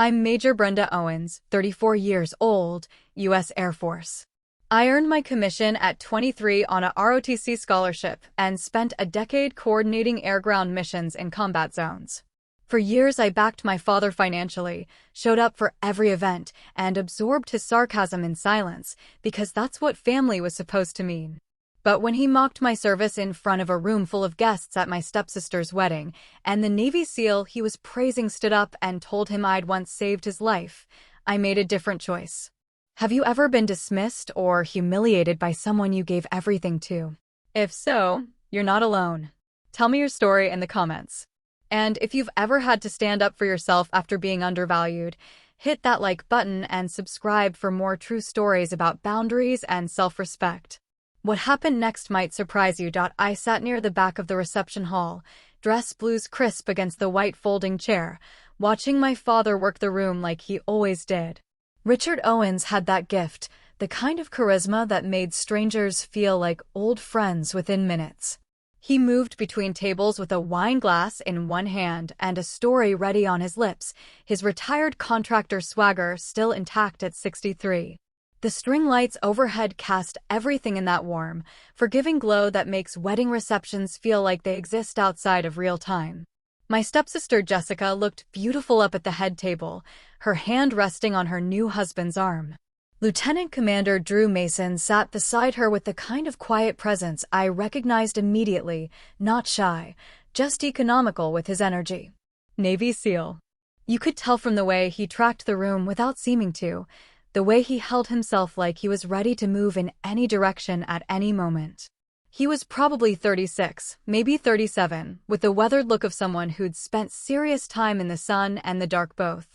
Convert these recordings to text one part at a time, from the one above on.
I'm Major Brenda Owens, 34 years old, U.S. Air Force. I earned my commission at 23 on a ROTC scholarship and spent a decade coordinating air-ground missions in combat zones. For years, I backed my father financially, showed up for every event, and absorbed his sarcasm in silence, because that's what family was supposed to mean. But when he mocked my service in front of a room full of guests at my stepsister's wedding, and the Navy SEAL he was praising stood up and told him I'd once saved his life, I made a different choice. Have you ever been dismissed or humiliated by someone you gave everything to? If so, you're not alone. Tell me your story in the comments. And if you've ever had to stand up for yourself after being undervalued, hit that like button and subscribe for more true stories about boundaries and self-respect. What happened next might surprise you. I sat near the back of the reception hall, dress blues crisp against the white folding chair, watching my father work the room like he always did. Richard Owens had that gift, the kind of charisma that made strangers feel like old friends within minutes. He moved between tables with a wine glass in one hand and a story ready on his lips, his retired contractor swagger still intact at 63. The string lights overhead cast everything in that warm, forgiving glow that makes wedding receptions feel like they exist outside of real time. My stepsister Jessica looked beautiful up at the head table, her hand resting on her new husband's arm. Lieutenant Commander Drew Mason sat beside her with the kind of quiet presence I recognized immediately, not shy, just economical with his energy. Navy SEAL. You could tell from the way he tracked the room without seeming to, the way he held himself like he was ready to move in any direction at any moment. He was probably 36, maybe 37, with the weathered look of someone who'd spent serious time in the sun and the dark both.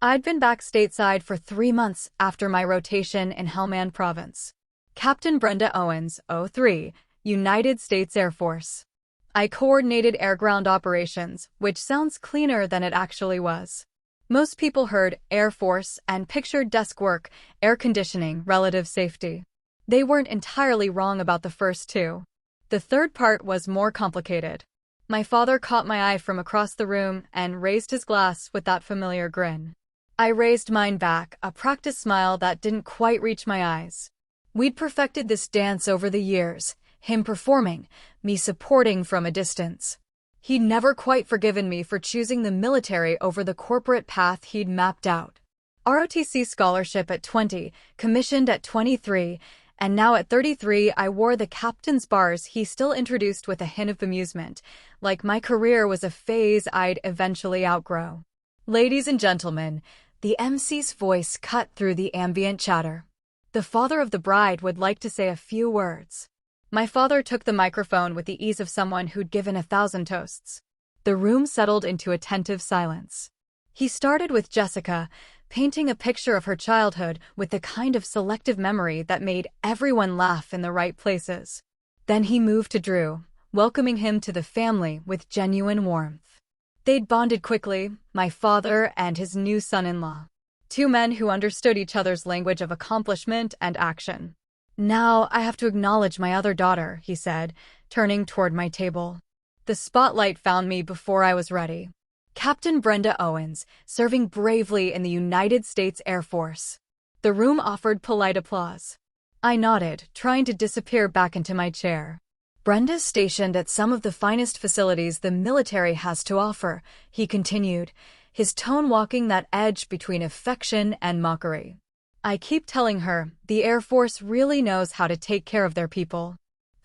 I'd been back stateside for 3 months after my rotation in Helmand Province. Captain Brenda Owens, 03, United States Air Force. I coordinated air-ground operations, which sounds cleaner than it actually was. Most people heard Air Force and pictured desk work, air conditioning, relative safety. They weren't entirely wrong about the first two. The third part was more complicated. My father caught my eye from across the room and raised his glass with that familiar grin. I raised mine back, a practiced smile that didn't quite reach my eyes. We'd perfected this dance over the years, him performing, me supporting from a distance. He'd never quite forgiven me for choosing the military over the corporate path he'd mapped out. ROTC scholarship at 20, commissioned at 23, and now at 33 I wore the captain's bars he still introduced with a hint of amusement, like my career was a phase I'd eventually outgrow. Ladies and gentlemen, the MC's voice cut through the ambient chatter. The father of the bride would like to say a few words. My father took the microphone with the ease of someone who'd given 1,000 toasts. The room settled into attentive silence. He started with Jessica, painting a picture of her childhood with the kind of selective memory that made everyone laugh in the right places. Then he moved to Drew, welcoming him to the family with genuine warmth. They'd bonded quickly, my father and his new son-in-law. Two men who understood each other's language of accomplishment and action. Now I have to acknowledge my other daughter, he said, turning toward my table. The spotlight found me before I was ready. Captain Brenda Owens, serving bravely in the United States Air Force. The room offered polite applause. I nodded, trying to disappear back into my chair. Brenda's stationed at some of the finest facilities the military has to offer, he continued, his tone walking that edge between affection and mockery. I keep telling her, the Air Force really knows how to take care of their people.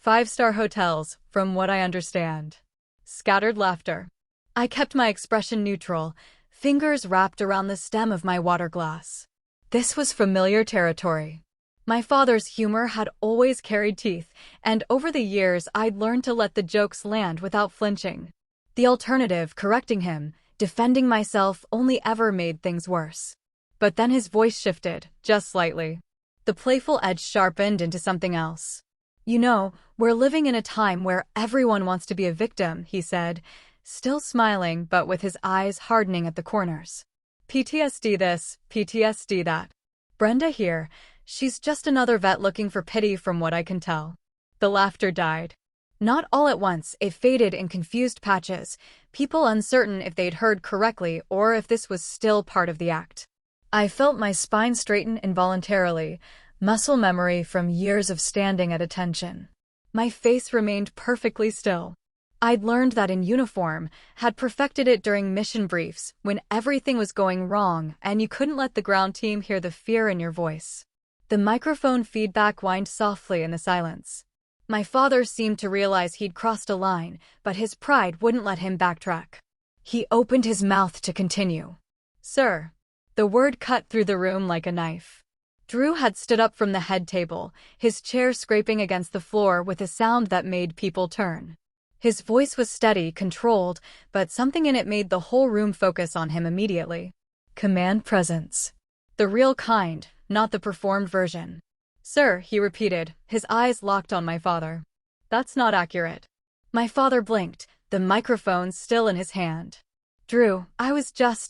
5-star hotels, from what I understand. Scattered laughter. I kept my expression neutral, fingers wrapped around the stem of my water glass. This was familiar territory. My father's humor had always carried teeth, and over the years I'd learned to let the jokes land without flinching. The alternative, correcting him, defending myself, only ever made things worse. But then his voice shifted, just slightly. The playful edge sharpened into something else. You know, we're living in a time where everyone wants to be a victim, he said, still smiling but with his eyes hardening at the corners. PTSD this, PTSD that. Brenda here, she's just another vet looking for pity from what I can tell. The laughter died. Not all at once, it faded in confused patches, people uncertain if they'd heard correctly or if this was still part of the act. I felt my spine straighten involuntarily, muscle memory from years of standing at attention. My face remained perfectly still. I'd learned that in uniform, had perfected it during mission briefs, when everything was going wrong and you couldn't let the ground team hear the fear in your voice. The microphone feedback whined softly in the silence. My father seemed to realize he'd crossed a line, but his pride wouldn't let him backtrack. He opened his mouth to continue. "Sir." The word cut through the room like a knife. Drew had stood up from the head table, his chair scraping against the floor with a sound that made people turn. His voice was steady, controlled, but something in it made the whole room focus on him immediately. Command presence. The real kind, not the performed version. "Sir," he repeated, his eyes locked on my father. "That's not accurate." My father blinked, the microphone still in his hand. "Drew,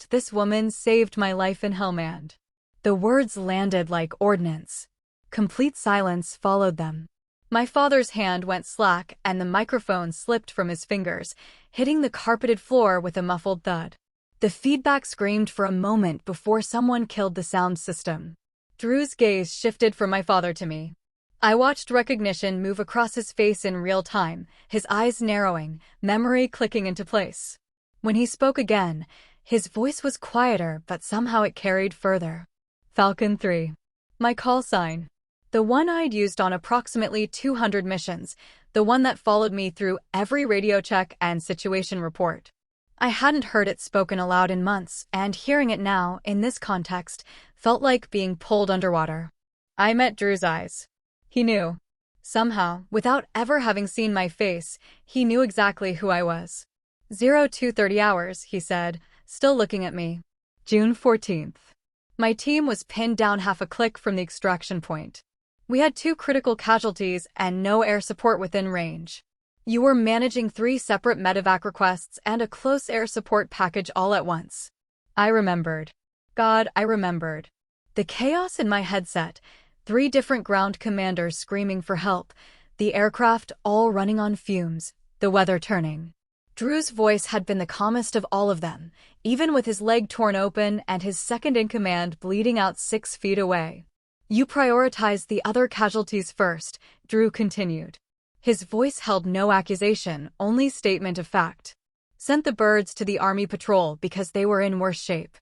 this woman saved my life in Helmand." The words landed like ordnance. Complete silence followed them. My father's hand went slack and the microphone slipped from his fingers, hitting the carpeted floor with a muffled thud. The feedback screamed for a moment before someone killed the sound system. Drew's gaze shifted from my father to me. I watched recognition move across his face in real time, his eyes narrowing, memory clicking into place. When he spoke again, his voice was quieter, but somehow it carried further. "Falcon 3. My call sign. The one I'd used on approximately 200 missions, the one that followed me through every radio check and situation report. I hadn't heard it spoken aloud in months, and hearing it now, in this context, felt like being pulled underwater. I met Drew's eyes. He knew. Somehow, without ever having seen my face, he knew exactly who I was. 0230 hours, he said, still looking at me. June 14th. My team was pinned down half a click from the extraction point. We had 2 critical casualties and no air support within range. You were managing 3 separate medevac requests and a close air support package all at once. I remembered. God, I remembered. The chaos in my headset, 3 different ground commanders screaming for help, the aircraft all running on fumes, the weather turning. Drew's voice had been the calmest of all of them, even with his leg torn open and his second-in-command bleeding out 6 feet away. You prioritized the other casualties first, Drew continued. His voice held no accusation, only statement of fact. Sent the birds to the Army patrol because they were in worse shape.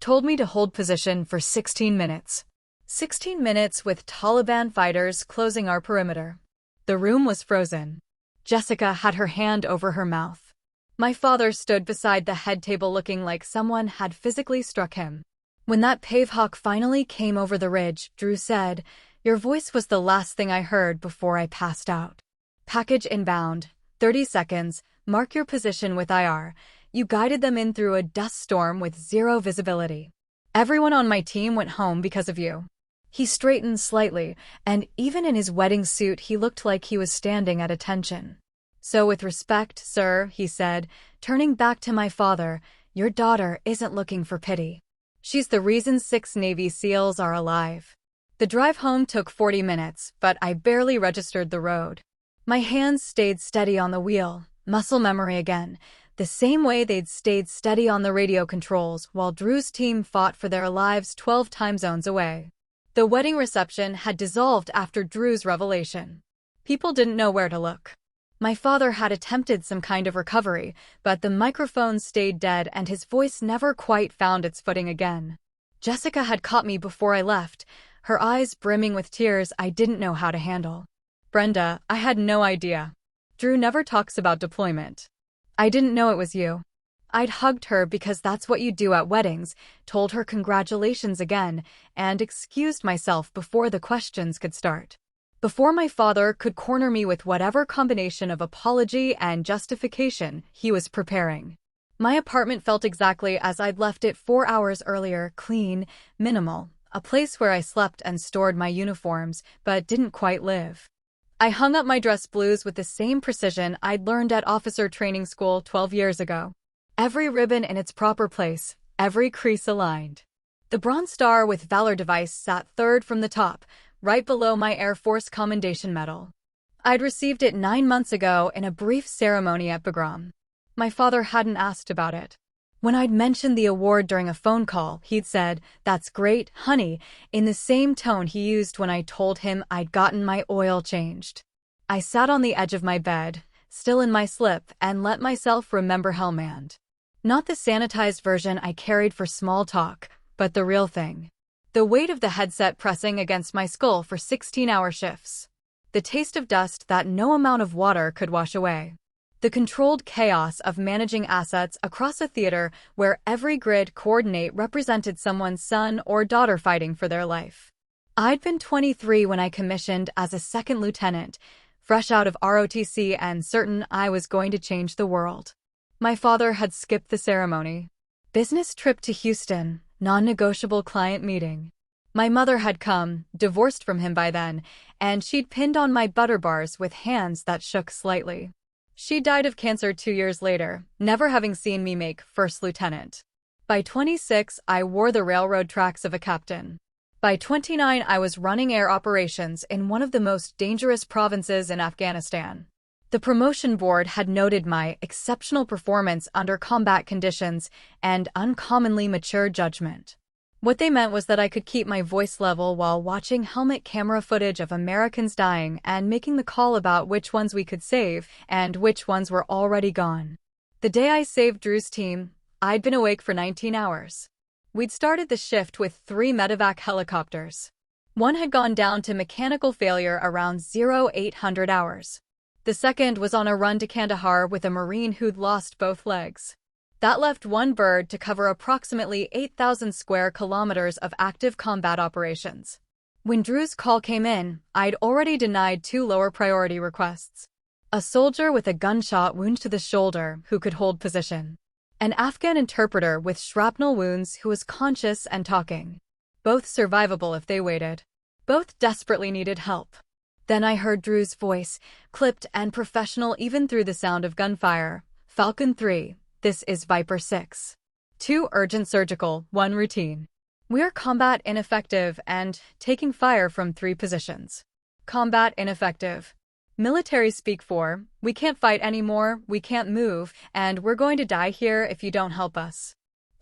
Told me to hold position for 16 minutes. 16 minutes with Taliban fighters closing our perimeter. The room was frozen. Jessica had her hand over her mouth. My father stood beside the head table looking like someone had physically struck him. When that pavehawk finally came over the ridge, Drew said, "Your voice was the last thing I heard before I passed out. Package inbound, 30 seconds, mark your position with IR. You guided them in through a dust storm with 0 visibility. Everyone on my team went home because of you." He straightened slightly, and even in his wedding suit he looked like he was standing at attention. "So with respect, sir," he said, turning back to my father, "your daughter isn't looking for pity. She's the reason 6 Navy SEALs are alive." The drive home took 40 minutes, but I barely registered the road. My hands stayed steady on the wheel, muscle memory again, the same way they'd stayed steady on the radio controls while Drew's team fought for their lives 12 time zones away. The wedding reception had dissolved after Drew's revelation. People didn't know where to look. My father had attempted some kind of recovery, but the microphone stayed dead and his voice never quite found its footing again. Jessica had caught me before I left, her eyes brimming with tears I didn't know how to handle. "Brenda, I had no idea. Drew never talks about deployment. I didn't know it was you." I'd hugged her because that's what you do at weddings, told her congratulations again, and excused myself before the questions could start. Before my father could corner me with whatever combination of apology and justification he was preparing. My apartment felt exactly as I'd left it 4 hours earlier, clean, minimal, a place where I slept and stored my uniforms, but didn't quite live. I hung up my dress blues with the same precision I'd learned at officer training school 12 years ago. Every ribbon in its proper place, every crease aligned. The Bronze Star with Valor device sat third from the top, right below my Air Force Commendation Medal. I'd received it 9 months ago in a brief ceremony at Bagram. My father hadn't asked about it. When I'd mentioned the award during a phone call, he'd said, "That's great, honey," in the same tone he used when I told him I'd gotten my oil changed. I sat on the edge of my bed, still in my slip, and let myself remember Hellman. Not the sanitized version I carried for small talk, but the real thing. The weight of the headset pressing against my skull for 16-hour shifts. The taste of dust that no amount of water could wash away. The controlled chaos of managing assets across a theater where every grid coordinate represented someone's son or daughter fighting for their life. I'd been 23 when I commissioned as a second lieutenant, fresh out of ROTC and certain I was going to change the world. My father had skipped the ceremony. Business trip to Houston, non-negotiable client meeting. My mother had come, divorced from him by then, and she'd pinned on my butter bars with hands that shook slightly. She died of cancer 2 years later, never having seen me make first lieutenant. By 26, I wore the railroad tracks of a captain. By 29, I was running air operations in one of the most dangerous provinces in Afghanistan. The promotion board had noted my exceptional performance under combat conditions and uncommonly mature judgment. What they meant was that I could keep my voice level while watching helmet camera footage of Americans dying and making the call about which ones we could save and which ones were already gone. The day I saved Drew's team, I'd been awake for 19 hours. We'd started the shift with 3 medevac helicopters. One had gone down to mechanical failure around 0800 hours. The second was on a run to Kandahar with a Marine who'd lost both legs. That left one bird to cover approximately 8,000 square kilometers of active combat operations. When Drew's call came in, I'd already denied 2 lower priority requests. A soldier with a gunshot wound to the shoulder who could hold position. An Afghan interpreter with shrapnel wounds who was conscious and talking. Both survivable if they waited. Both desperately needed help. Then I heard Drew's voice, clipped and professional even through the sound of gunfire. "Falcon 3. This is Viper 6. 2 urgent surgical, 1 routine. We're combat ineffective and taking fire from 3 positions. Combat ineffective. Military speak for, we can't fight anymore, we can't move, and we're going to die here if you don't help us."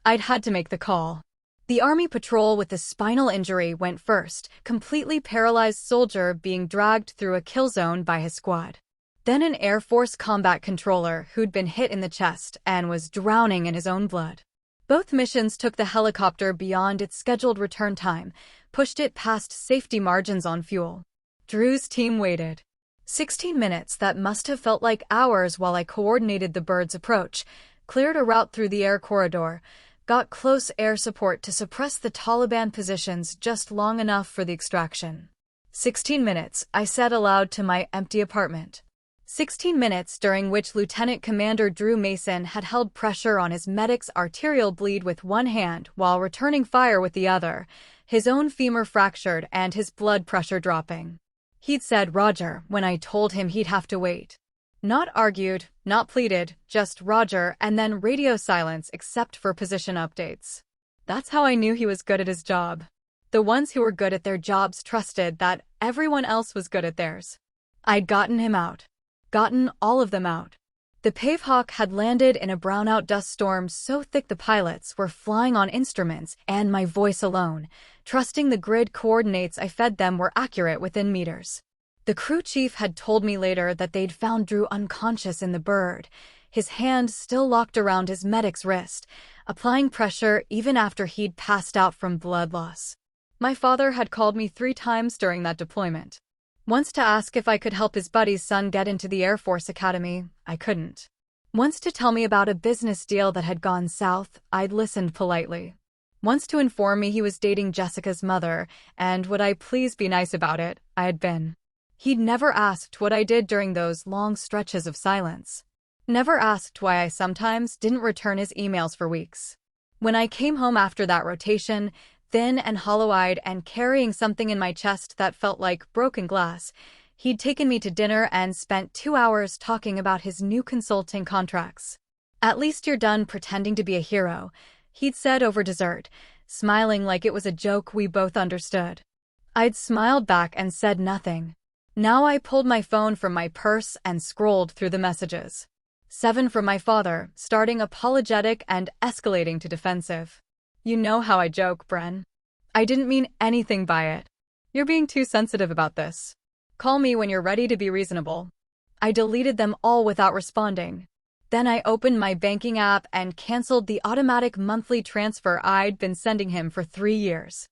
I'd had to make the call. The Army patrol with the spinal injury went first, completely paralyzed soldier being dragged through a kill zone by his squad. Then an Air Force combat controller who'd been hit in the chest and was drowning in his own blood. Both missions took the helicopter beyond its scheduled return time, pushed it past safety margins on fuel. Drew's team waited. 16 minutes that must have felt like hours while I coordinated the bird's approach, cleared a route through the air corridor, got close air support to suppress the Taliban positions just long enough for the extraction. 16 minutes, I said aloud to my empty apartment. 16 minutes during which Lieutenant Commander Drew Mason had held pressure on his medic's arterial bleed with one hand while returning fire with the other, his own femur fractured and his blood pressure dropping. He'd said Roger when I told him he'd have to wait. Not argued, not pleaded, just Roger and then radio silence except for position updates. That's how I knew he was good at his job. The ones who were good at their jobs trusted that everyone else was good at theirs. I'd gotten him out. Gotten all of them out. The Pavehawk had landed in a brownout dust storm so thick the pilots were flying on instruments and my voice alone, trusting the grid coordinates I fed them were accurate within meters. The crew chief had told me later that they'd found Drew unconscious in the bird, his hand still locked around his medic's wrist, applying pressure even after he'd passed out from blood loss. My father had called me 3 times during that deployment. Once to ask if I could help his buddy's son get into the Air Force Academy, I couldn't. Once to tell me about a business deal that had gone south, I'd listened politely. Once to inform me he was dating Jessica's mother, and would I please be nice about it, I had been. He'd never asked what I did during those long stretches of silence. Never asked why I sometimes didn't return his emails for weeks. When I came home after that rotation, thin and hollow-eyed and carrying something in my chest that felt like broken glass, he'd taken me to dinner and spent 2 hours talking about his new consulting contracts. "At least you're done pretending to be a hero," he'd said over dessert, smiling like it was a joke we both understood. I'd smiled back and said nothing. Now I pulled my phone from my purse and scrolled through the messages. 7 from my father, starting apologetic and escalating to defensive. You know how I joke, Bren. I didn't mean anything by it. You're being too sensitive about this. Call me when you're ready to be reasonable. I deleted them all without responding. Then I opened my banking app and canceled the automatic monthly transfer I'd been sending him for 3 years.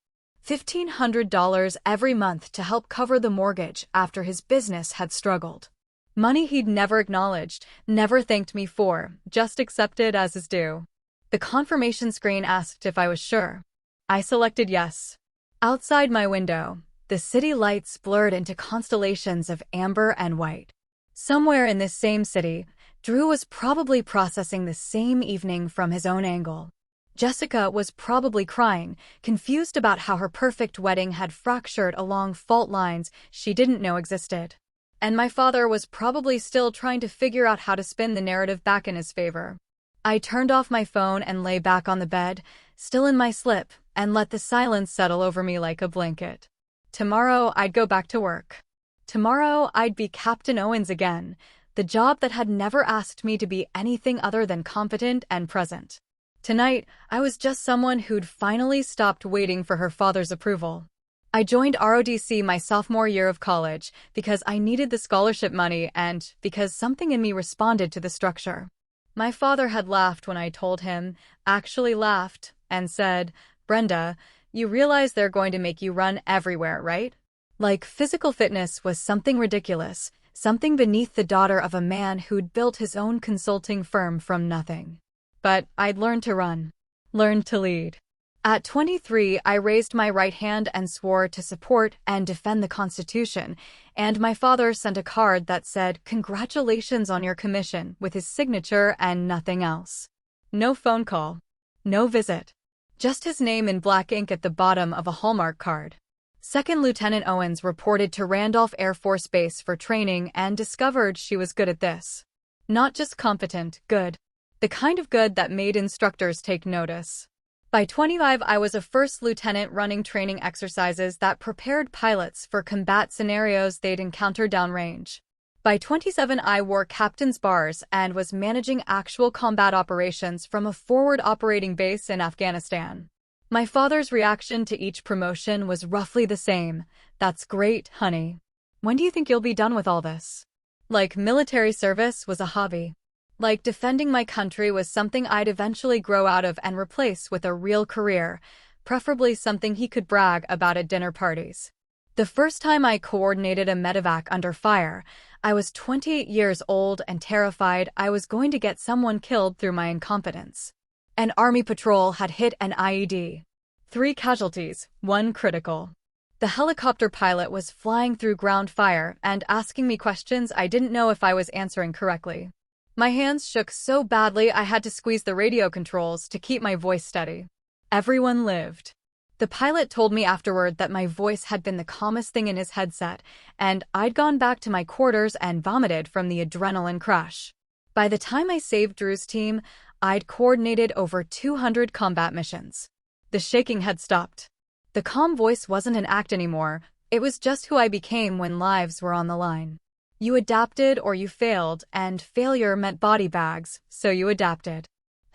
$1,500 every month to help cover the mortgage after his business had struggled. Money he'd never acknowledged, never thanked me for, just accepted as his due. The confirmation screen asked if I was sure. I selected yes. Outside my window, the city lights blurred into constellations of amber and white. Somewhere in this same city, Drew was probably processing the same evening from his own angle. Jessica was probably crying, confused about how her perfect wedding had fractured along fault lines she didn't know existed. And my father was probably still trying to figure out how to spin the narrative back in his favor. I turned off my phone and lay back on the bed, still in my slip, and let the silence settle over me like a blanket. Tomorrow I'd go back to work. Tomorrow I'd be Captain Owens again, the job that had never asked me to be anything other than competent and present. Tonight, I was just someone who'd finally stopped waiting for her father's approval. I joined ROTC my sophomore year of college because I needed the scholarship money and because something in me responded to the structure. My father had laughed when I told him, actually laughed, and said, "Brenda, you realize they're going to make you run everywhere, right?" Like physical fitness was something ridiculous, something beneath the daughter of a man who'd built his own consulting firm from nothing. But I'd learned to run, learned to lead. At 23, I raised my right hand and swore to support and defend the Constitution, and my father sent a card that said, "Congratulations on your commission," with his signature and nothing else. No phone call, no visit, just his name in black ink at the bottom of a Hallmark card. Second Lieutenant Owens reported to Randolph Air Force Base for training and discovered she was good at this. Not just competent, good. The kind of good that made instructors take notice. By 25, I was a first lieutenant running training exercises that prepared pilots for combat scenarios they'd encounter downrange. By 27, I wore captain's bars and was managing actual combat operations from a forward operating base in Afghanistan. My father's reaction to each promotion was roughly the same. "That's great, honey. When do you think you'll be done with all this?" Like military service was a hobby. Like defending my country was something I'd eventually grow out of and replace with a real career, preferably something he could brag about at dinner parties. The first time I coordinated a medevac under fire, I was 28 years old and terrified I was going to get someone killed through my incompetence. An Army patrol had hit an IED. 3 casualties, 1 critical. The helicopter pilot was flying through ground fire and asking me questions I didn't know if I was answering correctly. My hands shook so badly I had to squeeze the radio controls to keep my voice steady. Everyone lived. The pilot told me afterward that my voice had been the calmest thing in his headset, and I'd gone back to my quarters and vomited from the adrenaline crush. By the time I saved Drew's team, I'd coordinated over 200 combat missions. The shaking had stopped. The calm voice wasn't an act anymore, it was just who I became when lives were on the line. You adapted or you failed, and failure meant body bags, so you adapted.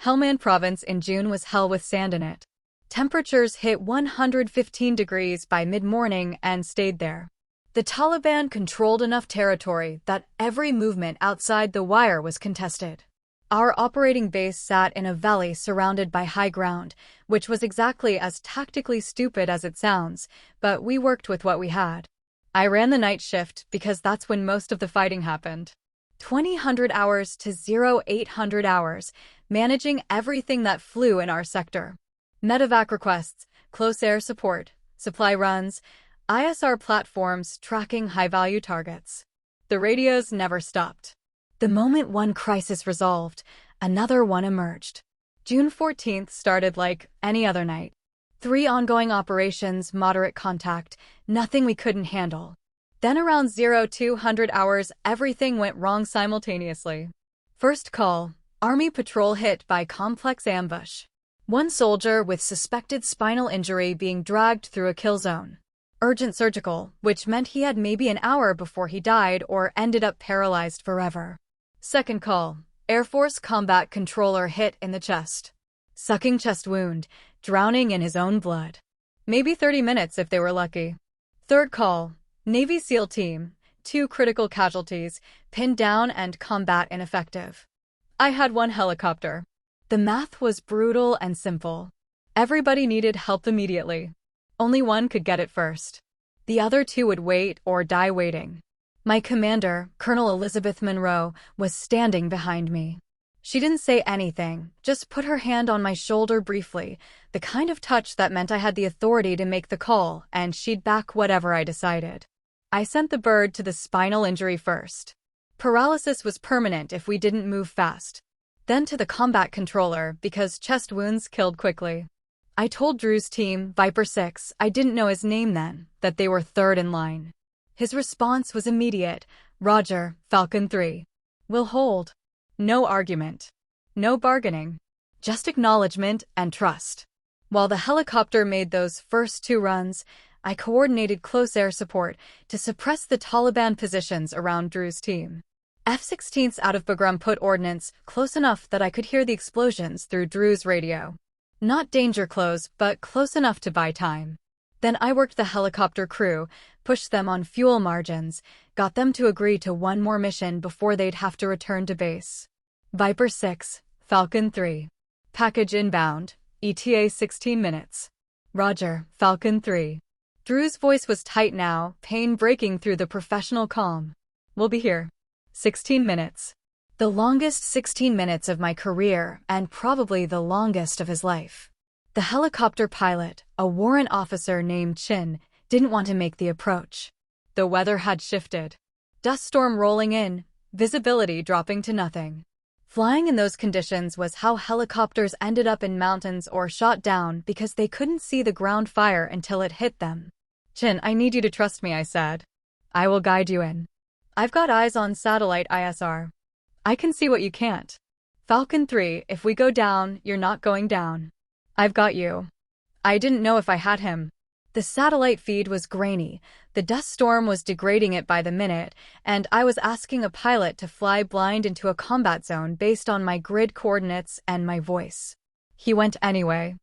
Helmand Province in June was hell with sand in it. Temperatures hit 115 degrees by mid-morning and stayed there. The Taliban controlled enough territory that every movement outside the wire was contested. Our operating base sat in a valley surrounded by high ground, which was exactly as tactically stupid as it sounds, but we worked with what we had. I ran the night shift because that's when most of the fighting happened. 2,000 hours to 0800 hours, managing everything that flew in our sector. Medevac requests, close air support, supply runs, ISR platforms tracking high-value targets. The radios never stopped. The moment one crisis resolved, another one emerged. June 14th started like any other night. 3 ongoing operations, moderate contact, nothing we couldn't handle. Then around 0200 hours, everything went wrong simultaneously. First call, Army patrol hit by complex ambush. 1 soldier with suspected spinal injury being dragged through a kill zone. Urgent surgical, which meant he had maybe an hour before he died or ended up paralyzed forever. Second call, Air Force combat controller hit in the chest. Sucking chest wound, drowning in his own blood. Maybe 30 minutes if they were lucky. Third call, Navy SEAL team, 2 critical casualties, pinned down and combat ineffective. I had 1 helicopter. The math was brutal and simple. Everybody needed help immediately. Only 1 could get it first. The other 2 would wait or die waiting. My commander, Colonel Elizabeth Monroe, was standing behind me. She didn't say anything, just put her hand on my shoulder briefly, the kind of touch that meant I had the authority to make the call, and she'd back whatever I decided. I sent the bird to the spinal injury first. Paralysis was permanent if we didn't move fast. Then to the combat controller, because chest wounds killed quickly. I told Drew's team, Viper 6, I didn't know his name then, that they were third in line. His response was immediate. Roger, Falcon 3. We'll hold. No argument. No bargaining. Just acknowledgement and trust. While the helicopter made those first 2 runs, I coordinated close air support to suppress the Taliban positions around Drew's team. F-16s out of Bagram put ordnance close enough that I could hear the explosions through Drew's radio. Not danger close, but close enough to buy time. Then I worked the helicopter crew, pushed them on fuel margins, got them to agree to 1 more mission before they'd have to return to base. Viper 6, Falcon 3. Package inbound, ETA 16 minutes. Roger, Falcon 3. Drew's voice was tight now, pain breaking through the professional calm. We'll be here. 16 minutes. The longest 16 minutes of my career, and probably the longest of his life. The helicopter pilot, a warrant officer named Chin, didn't want to make the approach. The weather had shifted. Dust storm rolling in, visibility dropping to nothing. Flying in those conditions was how helicopters ended up in mountains or shot down because they couldn't see the ground fire until it hit them. Chin, I need you to trust me, I said. I will guide you in. I've got eyes on satellite ISR. I can see what you can't. Falcon 3, if we go down, you're not going down. I've got you. I didn't know if I had him. The satellite feed was grainy, the dust storm was degrading it by the minute, and I was asking a pilot to fly blind into a combat zone based on my grid coordinates and my voice. He went anyway.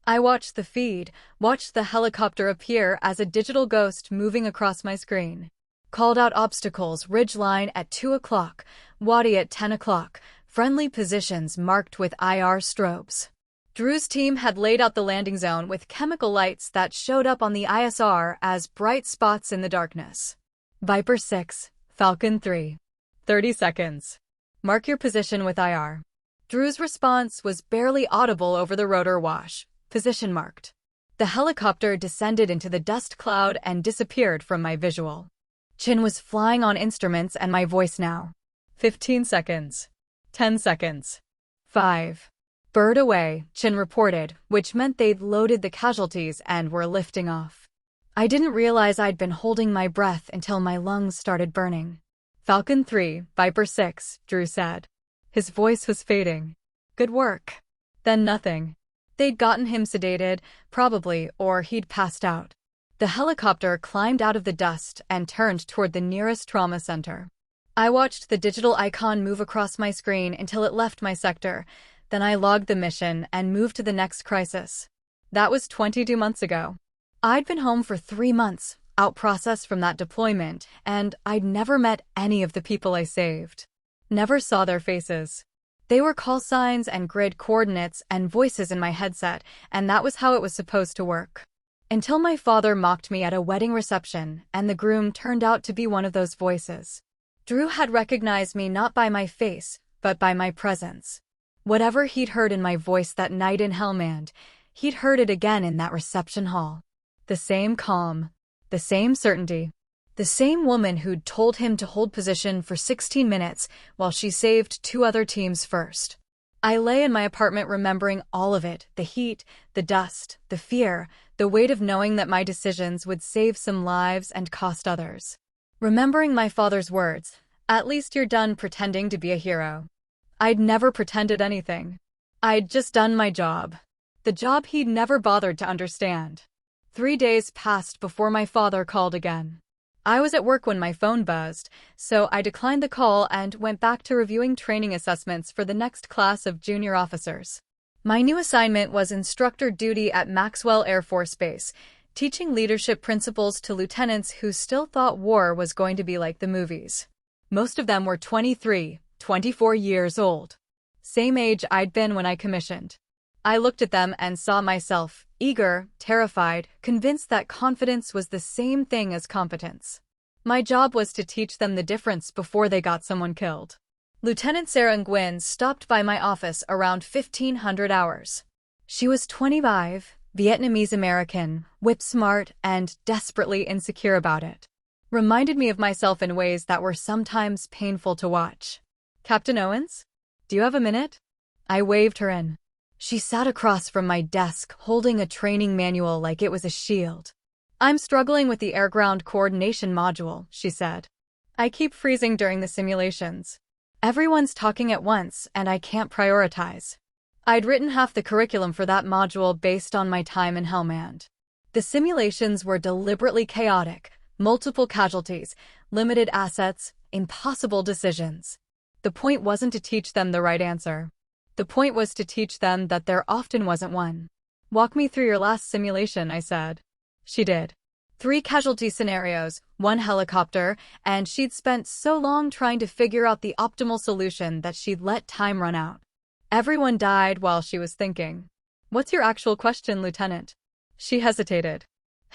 I watched the feed, watched the helicopter appear as a digital ghost moving across my screen. Called out obstacles, ridgeline at 2 o'clock, Wadi at 10 o'clock, friendly positions marked with IR strobes. Drew's team had laid out the landing zone with chemical lights that showed up on the ISR as bright spots in the darkness. Viper 6, Falcon 3. 30 seconds. Mark your position with IR. Drew's response was barely audible over the rotor wash. Position marked. The helicopter descended into the dust cloud and disappeared from my visual. Chin was flying on instruments and my voice now. 15 seconds. 10 seconds. 5. Bird away, Chin reported, which meant they'd loaded the casualties and were lifting off. I didn't realize I'd been holding my breath until my lungs started burning. Falcon 3, Viper 6, Drew said. His voice was fading. Good work. Then nothing. They'd gotten him sedated, probably, or he'd passed out. The helicopter climbed out of the dust and turned toward the nearest trauma center. I watched the digital icon move across my screen until it left my sector. Then I logged the mission and moved to the next crisis. That was 22 months ago. I'd been home for 3 months, out-processed from that deployment, and I'd never met any of the people I saved. Never saw their faces. They were call signs and grid coordinates and voices in my headset, and that was how it was supposed to work. Until my father mocked me at a wedding reception, and the groom turned out to be one of those voices. Drew had recognized me not by my face, but by my presence. Whatever he'd heard in my voice that night in Helmand, he'd heard it again in that reception hall. The same calm, the same certainty, the same woman who'd told him to hold position for 16 minutes while she saved 2 other teams first. I lay in my apartment remembering all of it, the heat, the dust, the fear, the weight of knowing that my decisions would save some lives and cost others. Remembering my father's words, "At least you're done pretending to be a hero." I'd never pretended anything. I'd just done my job. The job he'd never bothered to understand. 3 days passed before my father called again. I was at work when my phone buzzed, so I declined the call and went back to reviewing training assessments for the next class of junior officers. My new assignment was instructor duty at Maxwell Air Force Base, teaching leadership principles to lieutenants who still thought war was going to be like the movies. Most of them were 23, 24 years old. Same age I'd been when I commissioned. I looked at them and saw myself, eager, terrified, convinced that confidence was the same thing as competence. My job was to teach them the difference before they got someone killed. Lieutenant Sarah Nguyen stopped by my office around 1500 hours. She was 25, Vietnamese American, whip-smart, and desperately insecure about it. Reminded me of myself in ways that were sometimes painful to watch. "Captain Owens? Do you have a minute?" I waved her in. She sat across from my desk, holding a training manual like it was a shield. "I'm struggling with the air-ground coordination module," she said. "I keep freezing during the simulations. Everyone's talking at once, and I can't prioritize." I'd written half the curriculum for that module based on my time in Helmand. The simulations were deliberately chaotic, multiple casualties, limited assets, impossible decisions. The point wasn't to teach them the right answer. The point was to teach them that there often wasn't one. "Walk me through your last simulation," I said. She did. 3 casualty scenarios, 1 helicopter, and she'd spent so long trying to figure out the optimal solution that she'd let time run out. Everyone died while she was thinking. "What's your actual question, Lieutenant?" She hesitated.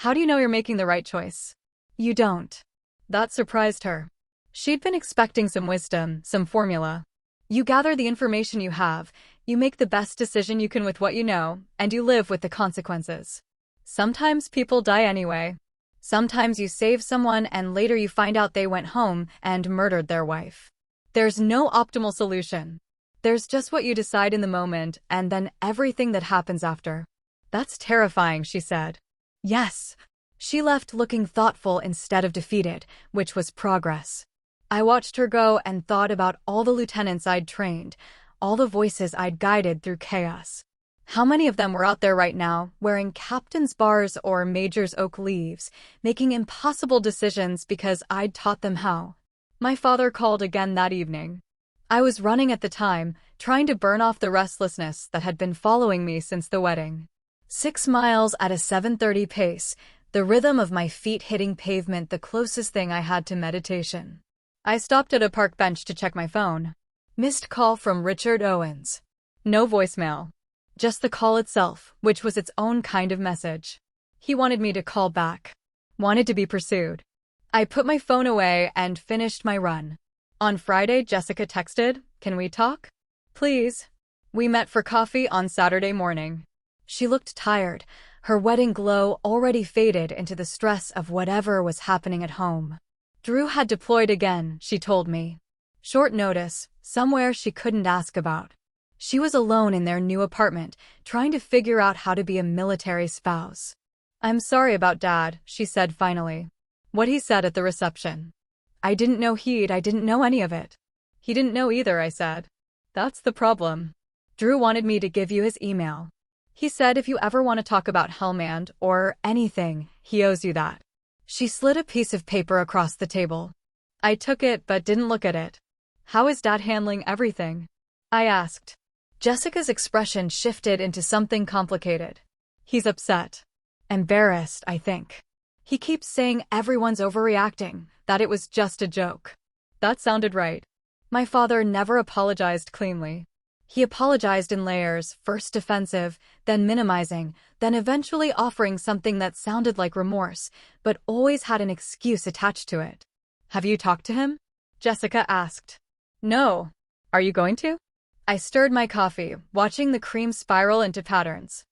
"How do you know you're making the right choice?" "You don't." That surprised her. She'd been expecting some wisdom, some formula. You gather the information you have, you make the best decision you can with what you know, and you live with the consequences. Sometimes people die anyway. Sometimes you save someone and later you find out they went home and murdered their wife. There's no optimal solution. There's just what you decide in the moment and then everything that happens after. "That's terrifying," she said. "Yes." She left looking thoughtful instead of defeated, which was progress. I watched her go and thought about all the lieutenants I'd trained, all the voices I'd guided through chaos. How many of them were out there right now, wearing captain's bars or major's oak leaves, making impossible decisions because I'd taught them how? My father called again that evening. I was running at the time, trying to burn off the restlessness that had been following me since the wedding. 6 miles at a 7:30 pace, the rhythm of my feet hitting pavement the closest thing I had to meditation. I stopped at a park bench to check my phone. Missed call from Richard Owens. No voicemail. Just the call itself, which was its own kind of message. He wanted me to call back. Wanted to be pursued. I put my phone away and finished my run. On Friday, Jessica texted, "Can we talk?" "Please." We met for coffee on Saturday morning. She looked tired, her wedding glow already faded into the stress of whatever was happening at home. Drew had deployed again, she told me. Short notice, somewhere she couldn't ask about. She was alone in their new apartment, trying to figure out how to be a military spouse. "I'm sorry about Dad," she said finally. What he said at the reception. I didn't know any of it. He didn't know either, I said. That's the problem. Drew wanted me to give you his email. He said if you ever want to talk about Helmand or anything, he owes you that. She slid a piece of paper across the table. I took it but didn't look at it. "How is Dad handling everything?" I asked. Jessica's expression shifted into something complicated. "He's upset. Embarrassed, I think. He keeps saying everyone's overreacting, that it was just a joke." That sounded right. My father never apologized cleanly. He apologized in layers, first defensive, then minimizing, then eventually offering something that sounded like remorse, but always had an excuse attached to it. "Have you talked to him?" Jessica asked. "No. Are you going to?" I stirred my coffee, watching the cream spiral into patterns.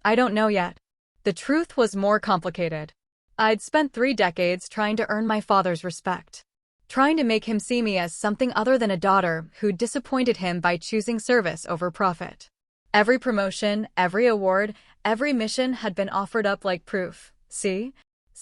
"I don't know yet." The truth was more complicated. I'd spent 3 decades trying to earn my father's respect. Trying to make him see me as something other than a daughter who disappointed him by choosing service over profit. Every promotion, every award, every mission had been offered up like proof. See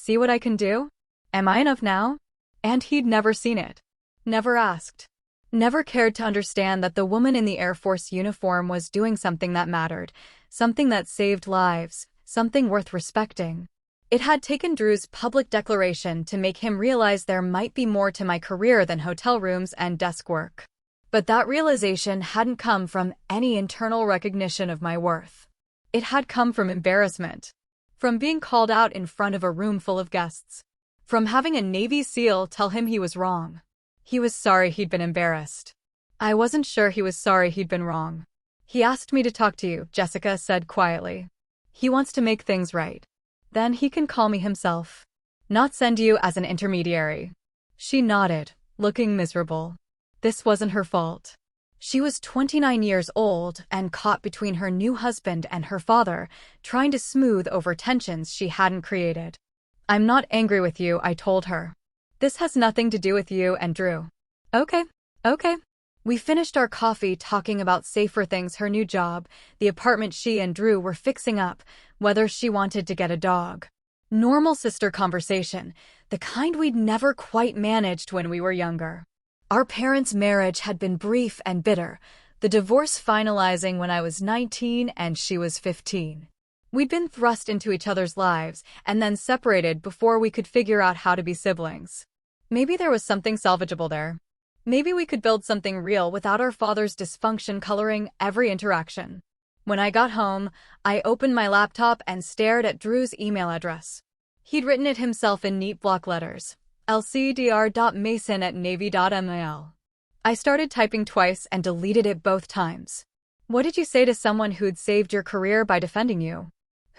what I can do? Am I enough now? And he'd never seen it. Never asked. Never cared to understand that the woman in the Air Force uniform was doing something that mattered, something that saved lives, something worth respecting. It had taken Drew's public declaration to make him realize there might be more to my career than hotel rooms and desk work. But that realization hadn't come from any internal recognition of my worth. It had come from embarrassment. From being called out in front of a room full of guests. From having a Navy SEAL tell him he was wrong. He was sorry he'd been embarrassed. I wasn't sure he was sorry he'd been wrong. He asked me to talk to you, Jessica said quietly. He wants to make things right. Then he can call me himself. Not send you as an intermediary. She nodded, looking miserable. This wasn't her fault. She was 29 years old and caught between her new husband and her father, trying to smooth over tensions she hadn't created. I'm not angry with you, I told her. This has nothing to do with you and Drew. Okay. We finished our coffee talking about safer things, her new job, the apartment she and Drew were fixing up, whether she wanted to get a dog. Normal sister conversation, the kind we'd never quite managed when we were younger. Our parents' marriage had been brief and bitter, the divorce finalizing when I was 19 and she was 15. We'd been thrust into each other's lives and then separated before we could figure out how to be siblings. Maybe there was something salvageable there. Maybe we could build something real without our father's dysfunction coloring every interaction. When I got home, I opened my laptop and stared at Drew's email address. He'd written it himself in neat block letters. lcdr.mason@navy.mil. I started typing twice and deleted it both times. What did you say to someone who'd saved your career by defending you?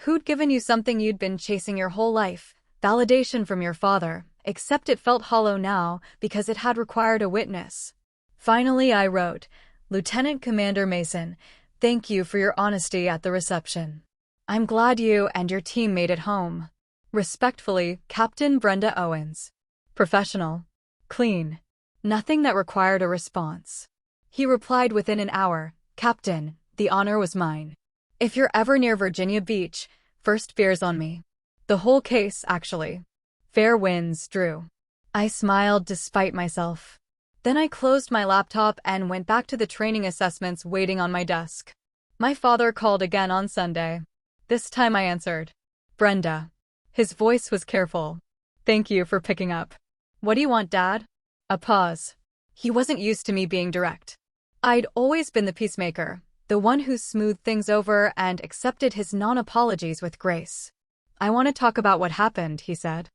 Who'd given you something you'd been chasing your whole life, validation from your father, except it felt hollow now because it had required a witness. Finally I wrote, Lieutenant Commander Mason, thank you for your honesty at the reception. I'm glad you and your team made it home. Respectfully, Captain Brenda Owens. Professional. Clean. Nothing that required a response. He replied within an hour, Captain, the honor was mine. If you're ever near Virginia Beach, first beer's on me. The whole case, actually. Fair winds, Drew. I smiled despite myself. Then I closed my laptop and went back to the training assessments waiting on my desk. My father called again on Sunday. This time I answered. Brenda. His voice was careful. Thank you for picking up. What do you want, Dad? A pause. He wasn't used to me being direct. I'd always been the peacemaker, the one who smoothed things over and accepted his non-apologies with grace. I want to talk about what happened, he said.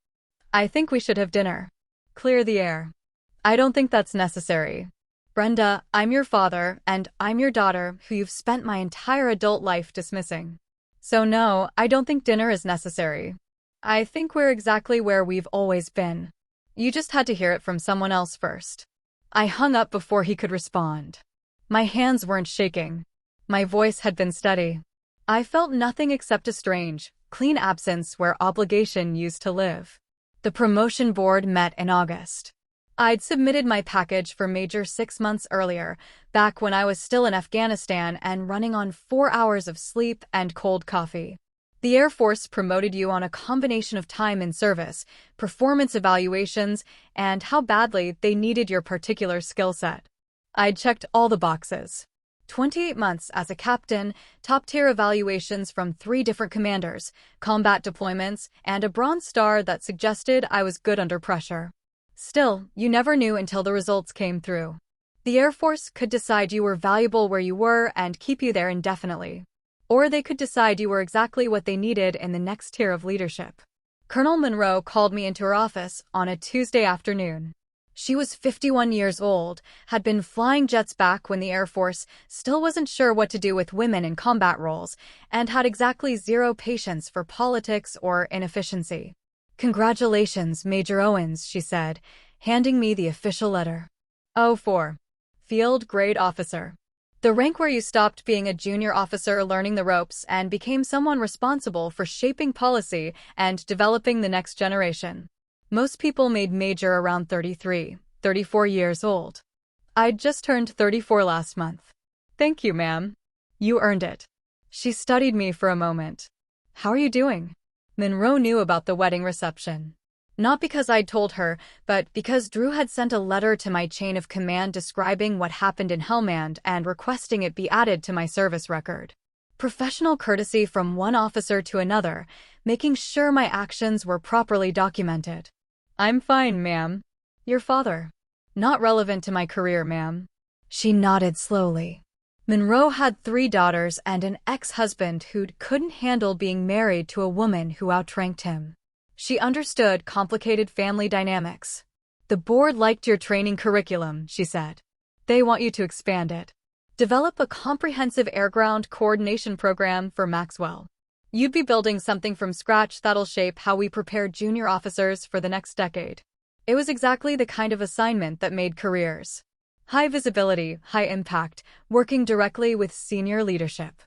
I think we should have dinner. Clear the air. I don't think that's necessary. Brenda, I'm your father, and I'm your daughter who you've spent my entire adult life dismissing. So no, I don't think dinner is necessary. I think we're exactly where we've always been. You just had to hear it from someone else first. I hung up before he could respond. My hands weren't shaking. My voice had been steady. I felt nothing except a strange, clean absence where obligation used to live. The promotion board met in August. I'd submitted my package for major 6 months earlier, back when I was still in Afghanistan and running on 4 hours of sleep and cold coffee. The Air Force promoted you on a combination of time in service, performance evaluations, and how badly they needed your particular skill set. I'd checked all the boxes. 28 months as a captain, top-tier evaluations from 3 different commanders, combat deployments, and a Bronze Star that suggested I was good under pressure. Still, you never knew until the results came through. The Air Force could decide you were valuable where you were and keep you there indefinitely. Or they could decide you were exactly what they needed in the next tier of leadership. Colonel Monroe called me into her office on a Tuesday afternoon. She was 51 years old, had been flying jets back when the Air Force still wasn't sure what to do with women in combat roles, and had exactly 0 patience for politics or inefficiency. Congratulations, Major Owens, she said, handing me the official letter. Oh, 4. Field Grade Officer. The rank where you stopped being a junior officer learning the ropes and became someone responsible for shaping policy and developing the next generation. Most people made major around 33, 34 years old. I'd just turned 34 last month. Thank you, ma'am. You earned it. She studied me for a moment. How are you doing? Monroe knew about the wedding reception. Not because I'd told her, but because Drew had sent a letter to my chain of command describing what happened in Helmand and requesting it be added to my service record. Professional courtesy from one officer to another, making sure my actions were properly documented. I'm fine, ma'am. Your father. Not relevant to my career, ma'am. She nodded slowly. Monroe had 3 daughters and an ex-husband who couldn't handle being married to a woman who outranked him. She understood complicated family dynamics. The board liked your training curriculum, she said. They want you to expand it. Develop a comprehensive air-ground coordination program for Maxwell. You'd be building something from scratch that'll shape how we prepare junior officers for the next decade. It was exactly the kind of assignment that made careers. High visibility, high impact, working directly with senior leadership.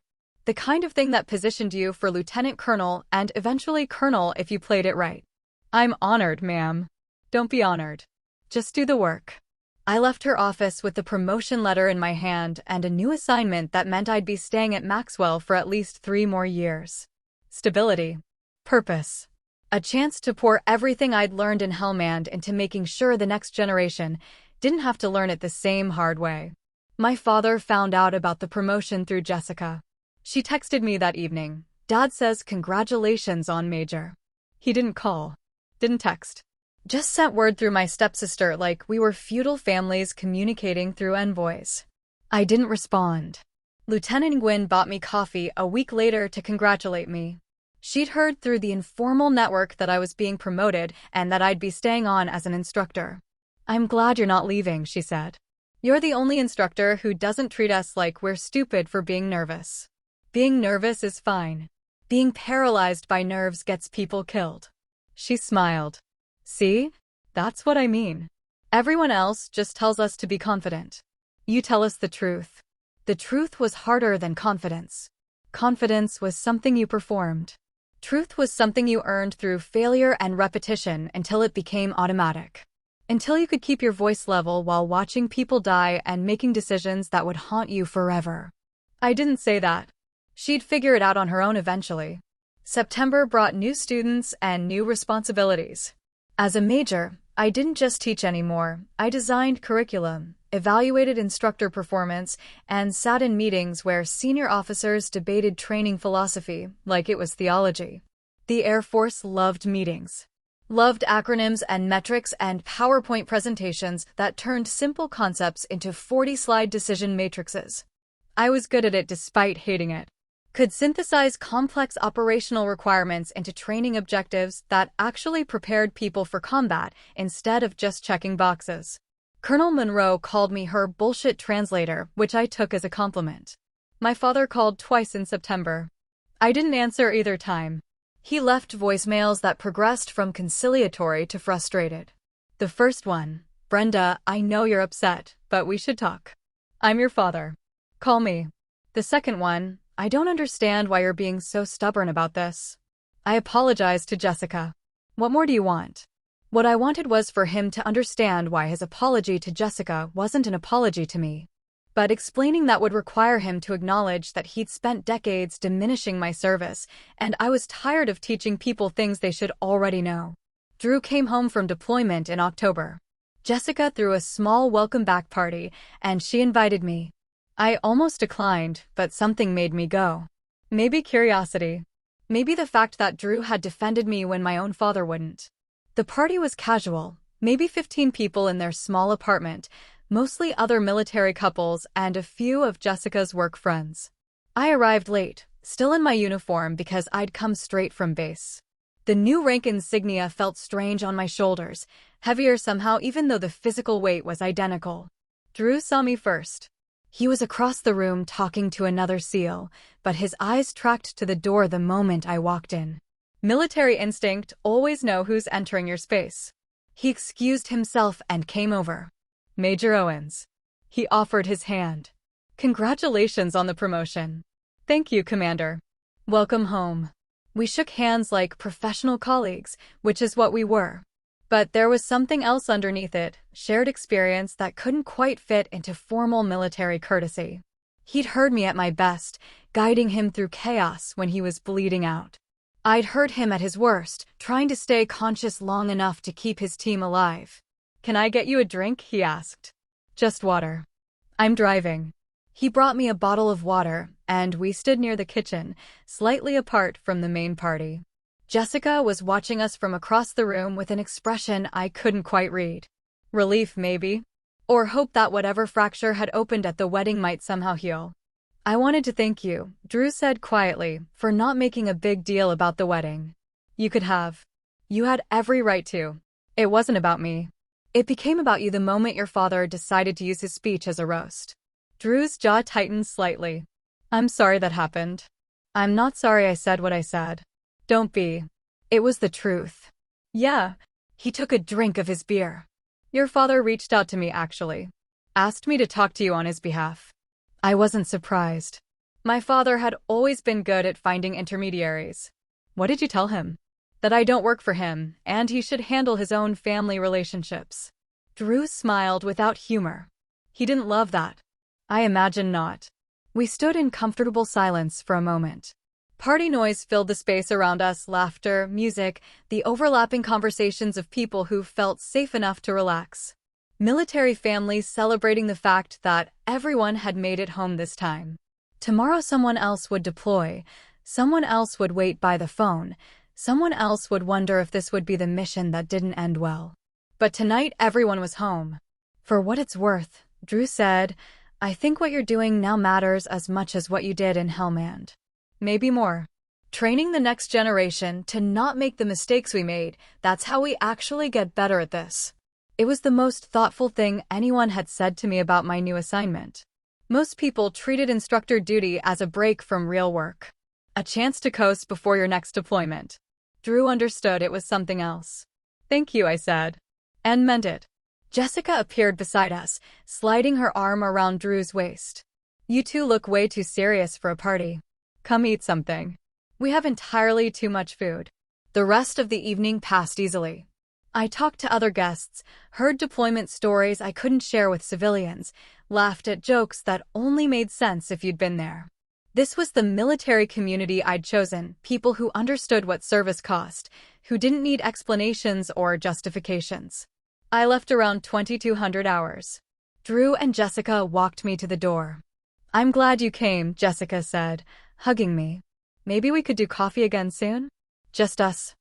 The kind of thing that positioned you for lieutenant colonel and eventually colonel if you played it right. I'm honored, ma'am. Don't be honored. Just do the work. I left her office with the promotion letter in my hand and a new assignment that meant I'd be staying at Maxwell for at least 3 more years. Stability. Purpose. A chance to pour everything I'd learned in Hellmand into making sure the next generation didn't have to learn it the same hard way. My father found out about the promotion through Jessica. She texted me that evening. Dad says congratulations on Major. He didn't call. Didn't text. Just sent word through my stepsister like we were feudal families communicating through envoys. I didn't respond. Lieutenant Nguyen bought me coffee a week later to congratulate me. She'd heard through the informal network that I was being promoted and that I'd be staying on as an instructor. I'm glad you're not leaving, she said. You're the only instructor who doesn't treat us like we're stupid for being nervous. Being nervous is fine. Being paralyzed by nerves gets people killed. She smiled. See? That's what I mean. Everyone else just tells us to be confident. You tell us the truth. The truth was harder than confidence. Confidence was something you performed. Truth was something you earned through failure and repetition until it became automatic. Until you could keep your voice level while watching people die and making decisions that would haunt you forever. I didn't say that. She'd figure it out on her own eventually. September brought new students and new responsibilities. As a major, I didn't just teach anymore. I designed curriculum, evaluated instructor performance, and sat in meetings where senior officers debated training philosophy like it was theology. The Air Force loved meetings. Loved acronyms and metrics and PowerPoint presentations that turned simple concepts into 40-slide decision matrices. I was good at it despite hating it. Could synthesize complex operational requirements into training objectives that actually prepared people for combat instead of just checking boxes. Colonel Monroe called me her bullshit translator, which I took as a compliment. My father called twice in September. I didn't answer either time. He left voicemails that progressed from conciliatory to frustrated. The first one, Brenda, I know you're upset, but we should talk. I'm your father. Call me. The second one, I don't understand why you're being so stubborn about this. I apologized to Jessica. What more do you want? What I wanted was for him to understand why his apology to Jessica wasn't an apology to me. But explaining that would require him to acknowledge that he'd spent decades diminishing my service, and I was tired of teaching people things they should already know. Drew came home from deployment in October. Jessica threw a small welcome-back party, and she invited me. I almost declined, but something made me go. Maybe curiosity. Maybe the fact that Drew had defended me when my own father wouldn't. The party was casual, maybe 15 people in their small apartment, mostly other military couples and a few of Jessica's work friends. I arrived late, still in my uniform because I'd come straight from base. The new rank insignia felt strange on my shoulders, heavier somehow even though the physical weight was identical. Drew saw me first. He was across the room talking to another SEAL, but his eyes tracked to the door the moment I walked in. Military instinct, always know who's entering your space. He excused himself and came over. Major Owens. He offered his hand. Congratulations on the promotion. Thank you, Commander. Welcome home. We shook hands like professional colleagues, which is what we were. But there was something else underneath it, shared experience that couldn't quite fit into formal military courtesy. He'd heard me at my best, guiding him through chaos when he was bleeding out. I'd heard him at his worst, trying to stay conscious long enough to keep his team alive. Can I get you a drink? He asked. Just water. I'm driving. He brought me a bottle of water, and we stood near the kitchen, slightly apart from the main party. Jessica was watching us from across the room with an expression I couldn't quite read. Relief, maybe? Or hope that whatever fracture had opened at the wedding might somehow heal. "I wanted to thank you," Drew said quietly, "for not making a big deal about the wedding. You could have. You had every right to. It wasn't about me. It became about you the moment your father decided to use his speech as a roast." Drew's jaw tightened slightly. "I'm sorry that happened." "I'm not sorry I said what I said." "Don't be. It was the truth." "Yeah." He took a drink of his beer. "Your father reached out to me, actually. Asked me to talk to you on his behalf." I wasn't surprised. My father had always been good at finding intermediaries. "What did you tell him?" "That I don't work for him, and he should handle his own family relationships." Drew smiled without humor. "He didn't love that." "I imagine not." We stood in comfortable silence for a moment. Party noise filled the space around us, laughter, music, the overlapping conversations of people who felt safe enough to relax. Military families celebrating the fact that everyone had made it home this time. Tomorrow someone else would deploy, someone else would wait by the phone, someone else would wonder if this would be the mission that didn't end well. But tonight everyone was home. "For what it's worth," Drew said, "I think what you're doing now matters as much as what you did in Helmand. Maybe more. Training the next generation to not make the mistakes we made, that's how we actually get better at this." It was the most thoughtful thing anyone had said to me about my new assignment. Most people treated instructor duty as a break from real work. A chance to coast before your next deployment. Drew understood it was something else. "Thank you," I said. And meant it. Jessica appeared beside us, sliding her arm around Drew's waist. "You two look way too serious for a party. Come eat something. We have entirely too much food." The rest of the evening passed easily. I talked to other guests, heard deployment stories I couldn't share with civilians, laughed at jokes that only made sense if you'd been there. This was the military community I'd chosen, people who understood what service cost, who didn't need explanations or justifications. I left around 2200 hours. Drew and Jessica walked me to the door. "I'm glad you came," Jessica said, hugging me. "Maybe we could do coffee again soon? Just us."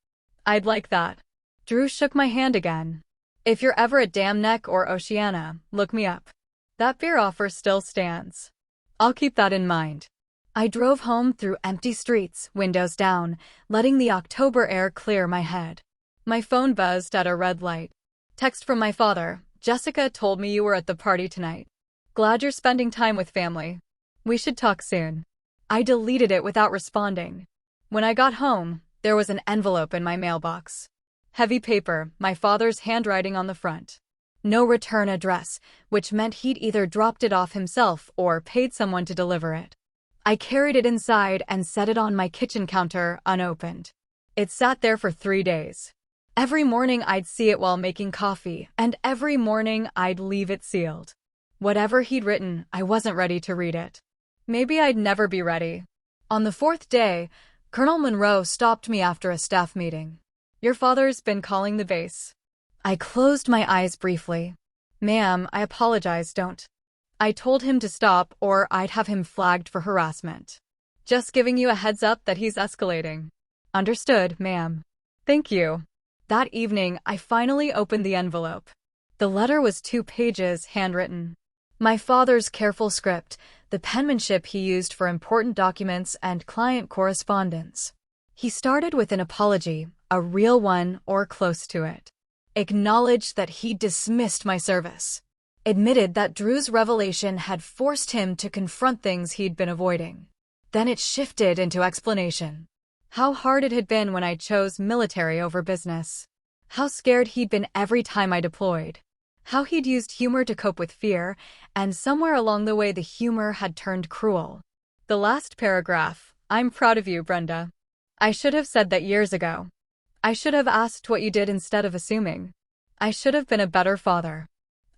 "I'd like that." Drew shook my hand again. "If you're ever at Dam Neck or Oceana, look me up. That beer offer still stands." "I'll keep that in mind." I drove home through empty streets, windows down, letting the October air clear my head. My phone buzzed at a red light. Text from my father. "Jessica told me you were at the party tonight. Glad you're spending time with family. We should talk soon." I deleted it without responding. When I got home, there was an envelope in my mailbox. Heavy paper, my father's handwriting on the front. No return address, which meant he'd either dropped it off himself or paid someone to deliver it. I carried it inside and set it on my kitchen counter, unopened. It sat there for 3 days. Every morning I'd see it while making coffee, and every morning I'd leave it sealed. Whatever he'd written, I wasn't ready to read it. Maybe I'd never be ready. On the 4th day, Colonel Monroe stopped me after a staff meeting. "Your father's been calling the base." I closed my eyes briefly. "Ma'am, I apologize, don't." I told him to stop or I'd have him flagged for harassment. "Just giving you a heads up that he's escalating." "Understood, ma'am." "Thank you." That evening, I finally opened the envelope. The letter was 2 pages, handwritten. My father's careful script, the penmanship he used for important documents and client correspondence. He started with an apology, a real one or close to it. Acknowledged that he dismissed my service. Admitted that Drew's revelation had forced him to confront things he'd been avoiding. Then it shifted into explanation. How hard it had been when I chose military over business. How scared he'd been every time I deployed. How he'd used humor to cope with fear, and somewhere along the way the humor had turned cruel. The last paragraph, "I'm proud of you, Brenda. I should have said that years ago. I should have asked what you did instead of assuming. I should have been a better father.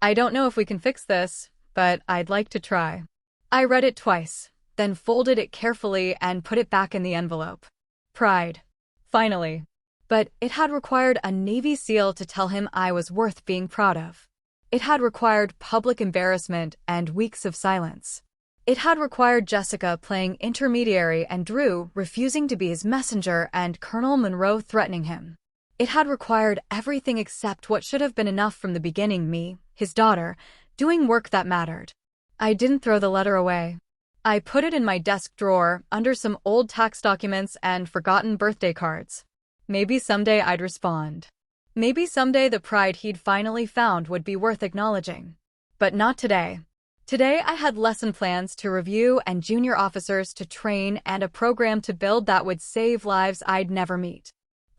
I don't know if we can fix this, but I'd like to try." I read it twice, then folded it carefully and put it back in the envelope. Pride. Finally. But it had required a Navy SEAL to tell him I was worth being proud of. It had required public embarrassment and weeks of silence. It had required Jessica playing intermediary and Drew refusing to be his messenger and Colonel Monroe threatening him. It had required everything except what should have been enough from the beginning: me, his daughter, doing work that mattered. I didn't throw the letter away. I put it in my desk drawer, under some old tax documents and forgotten birthday cards. Maybe someday I'd respond. Maybe someday the pride he'd finally found would be worth acknowledging. But not today. Today I had lesson plans to review and junior officers to train and a program to build that would save lives I'd never meet.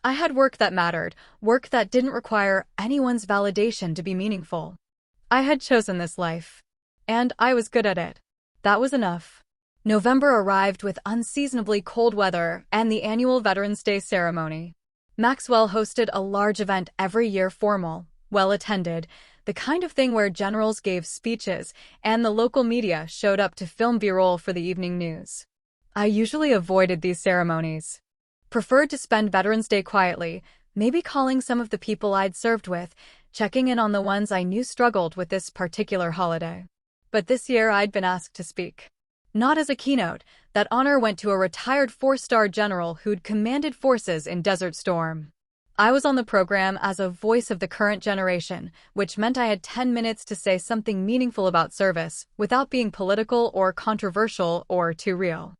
I had work that mattered, work that didn't require anyone's validation to be meaningful. I had chosen this life. And I was good at it. That was enough. November arrived with unseasonably cold weather and the annual Veterans Day ceremony. Maxwell hosted a large event every year, formal, well-attended, the kind of thing where generals gave speeches and the local media showed up to film B-roll for the evening news. I usually avoided these ceremonies. Preferred to spend Veterans Day quietly, maybe calling some of the people I'd served with, checking in on the ones I knew struggled with this particular holiday. But this year I'd been asked to speak. Not as a keynote, that honor went to a retired 4-star general who'd commanded forces in Desert Storm. I was on the program as a voice of the current generation, which meant I had 10 minutes to say something meaningful about service, without being political or controversial or too real.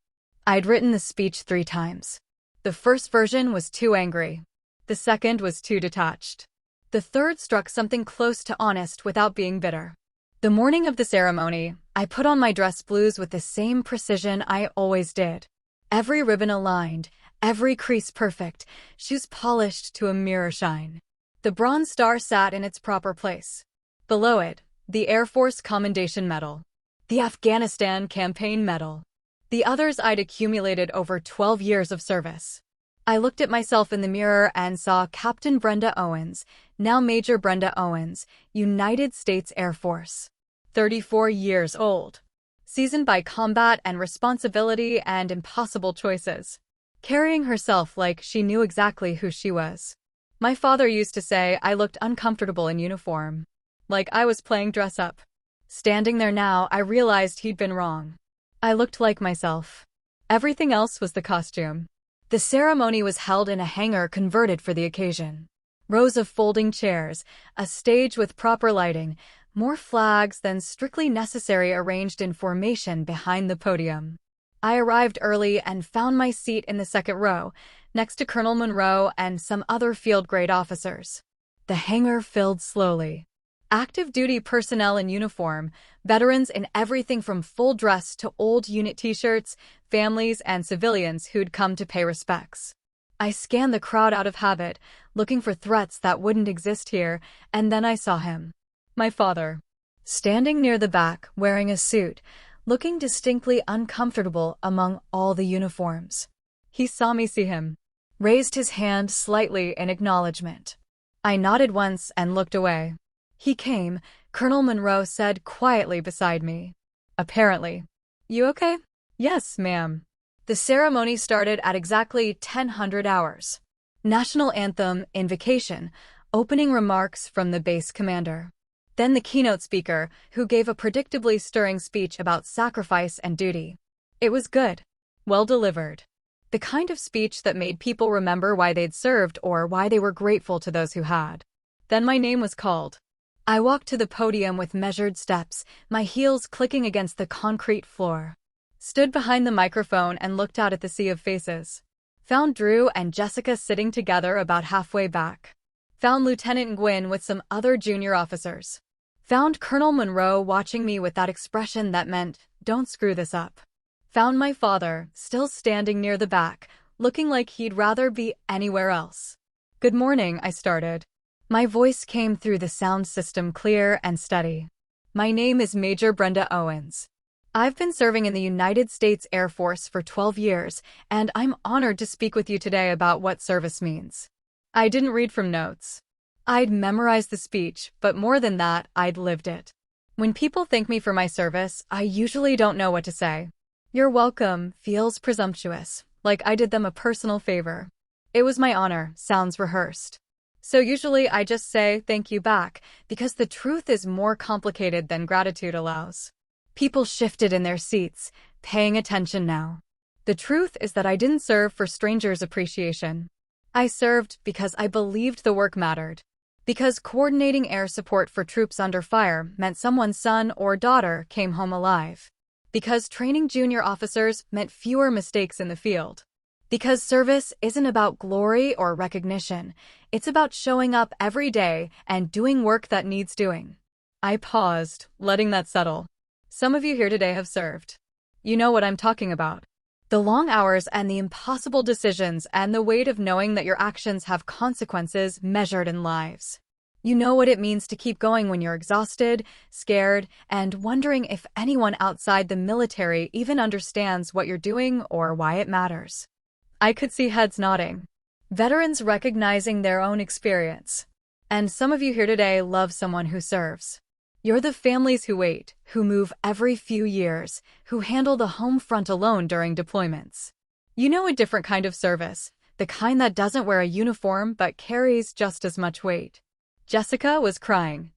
I'd written the speech 3 times. The first version was too angry. The second was too detached. The third struck something close to honest without being bitter. The morning of the ceremony, I put on my dress blues with the same precision I always did. Every ribbon aligned, every crease perfect, shoes polished to a mirror shine. The Bronze Star sat in its proper place. Below it, the Air Force Commendation Medal, the Afghanistan Campaign Medal, the others I'd accumulated over 12 years of service. I looked at myself in the mirror and saw Captain Brenda Owens, now Major Brenda Owens, United States Air Force. 34 years old. Seasoned by combat and responsibility and impossible choices. Carrying herself like she knew exactly who she was. My father used to say I looked uncomfortable in uniform. Like I was playing dress up. Standing there now, I realized he'd been wrong. I looked like myself. Everything else was the costume. The ceremony was held in a hangar converted for the occasion. Rows of folding chairs, a stage with proper lighting, more flags than strictly necessary arranged in formation behind the podium. I arrived early and found my seat in the second row, next to Colonel Monroe and some other field-grade officers. The hangar filled slowly. Active duty personnel in uniform, veterans in everything from full dress to old unit t-shirts, families and civilians who'd come to pay respects. I scanned the crowd out of habit, looking for threats that wouldn't exist here, and then I saw him. My father. Standing near the back, wearing a suit, looking distinctly uncomfortable among all the uniforms. He saw me see him. Raised his hand slightly in acknowledgement. I nodded once and looked away. He came, Colonel Monroe said quietly beside me. Apparently. You okay? Yes, ma'am. The ceremony started at exactly 10:00 hours. National anthem, invocation, opening remarks from the base commander. Then the keynote speaker, who gave a predictably stirring speech about sacrifice and duty. It was good. Well delivered. The kind of speech that made people remember why they'd served or why they were grateful to those who had. Then my name was called. I walked to the podium with measured steps, my heels clicking against the concrete floor. Stood behind the microphone and looked out at the sea of faces. Found Drew and Jessica sitting together about halfway back. Found Lieutenant Gwynn with some other junior officers. Found Colonel Monroe watching me with that expression that meant, don't screw this up. Found my father, still standing near the back, looking like he'd rather be anywhere else. Good morning, I started. My voice came through the sound system clear and steady. My name is Major Brenda Owens. I've been serving in the United States Air Force for 12 years, and I'm honored to speak with you today about what service means. I didn't read from notes. I'd memorized the speech, but more than that, I'd lived it. When people thank me for my service, I usually don't know what to say. You're welcome feels presumptuous, like I did them a personal favor. It was my honor, sounds rehearsed. So usually I just say thank you back, because the truth is more complicated than gratitude allows. People shifted in their seats, paying attention now. The truth is that I didn't serve for strangers' appreciation. I served because I believed the work mattered. Because coordinating air support for troops under fire meant someone's son or daughter came home alive. Because training junior officers meant fewer mistakes in the field. Because service isn't about glory or recognition, it's about showing up every day and doing work that needs doing. I paused, letting that settle. Some of you here today have served. You know what I'm talking about. The long hours and the impossible decisions and the weight of knowing that your actions have consequences measured in lives. You know what it means to keep going when you're exhausted, scared, and wondering if anyone outside the military even understands what you're doing or why it matters. I could see heads nodding. Veterans recognizing their own experience. And some of you here today love someone who serves. You're the families who wait, who move every few years, who handle the home front alone during deployments. You know a different kind of service, the kind that doesn't wear a uniform but carries just as much weight. Jessica was crying.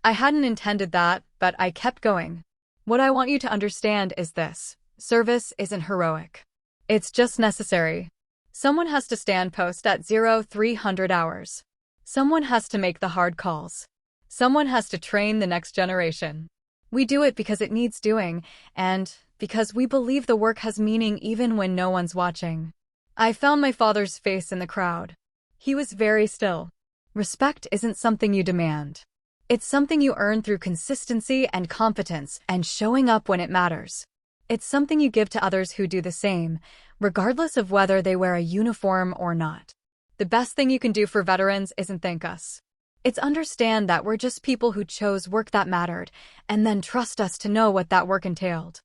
I hadn't intended that, but I kept going. What I want you to understand is this: service isn't heroic. It's just necessary. Someone has to stand post at 0300 hours. Someone has to make the hard calls. Someone has to train the next generation. We do it because it needs doing, and because we believe the work has meaning even when no one's watching. I found my father's face in the crowd. He was very still. Respect isn't something you demand. It's something you earn through consistency and competence and showing up when it matters. It's something you give to others who do the same, regardless of whether they wear a uniform or not. The best thing you can do for veterans isn't thank us. It's understand that we're just people who chose work that mattered, and then trust us to know what that work entailed.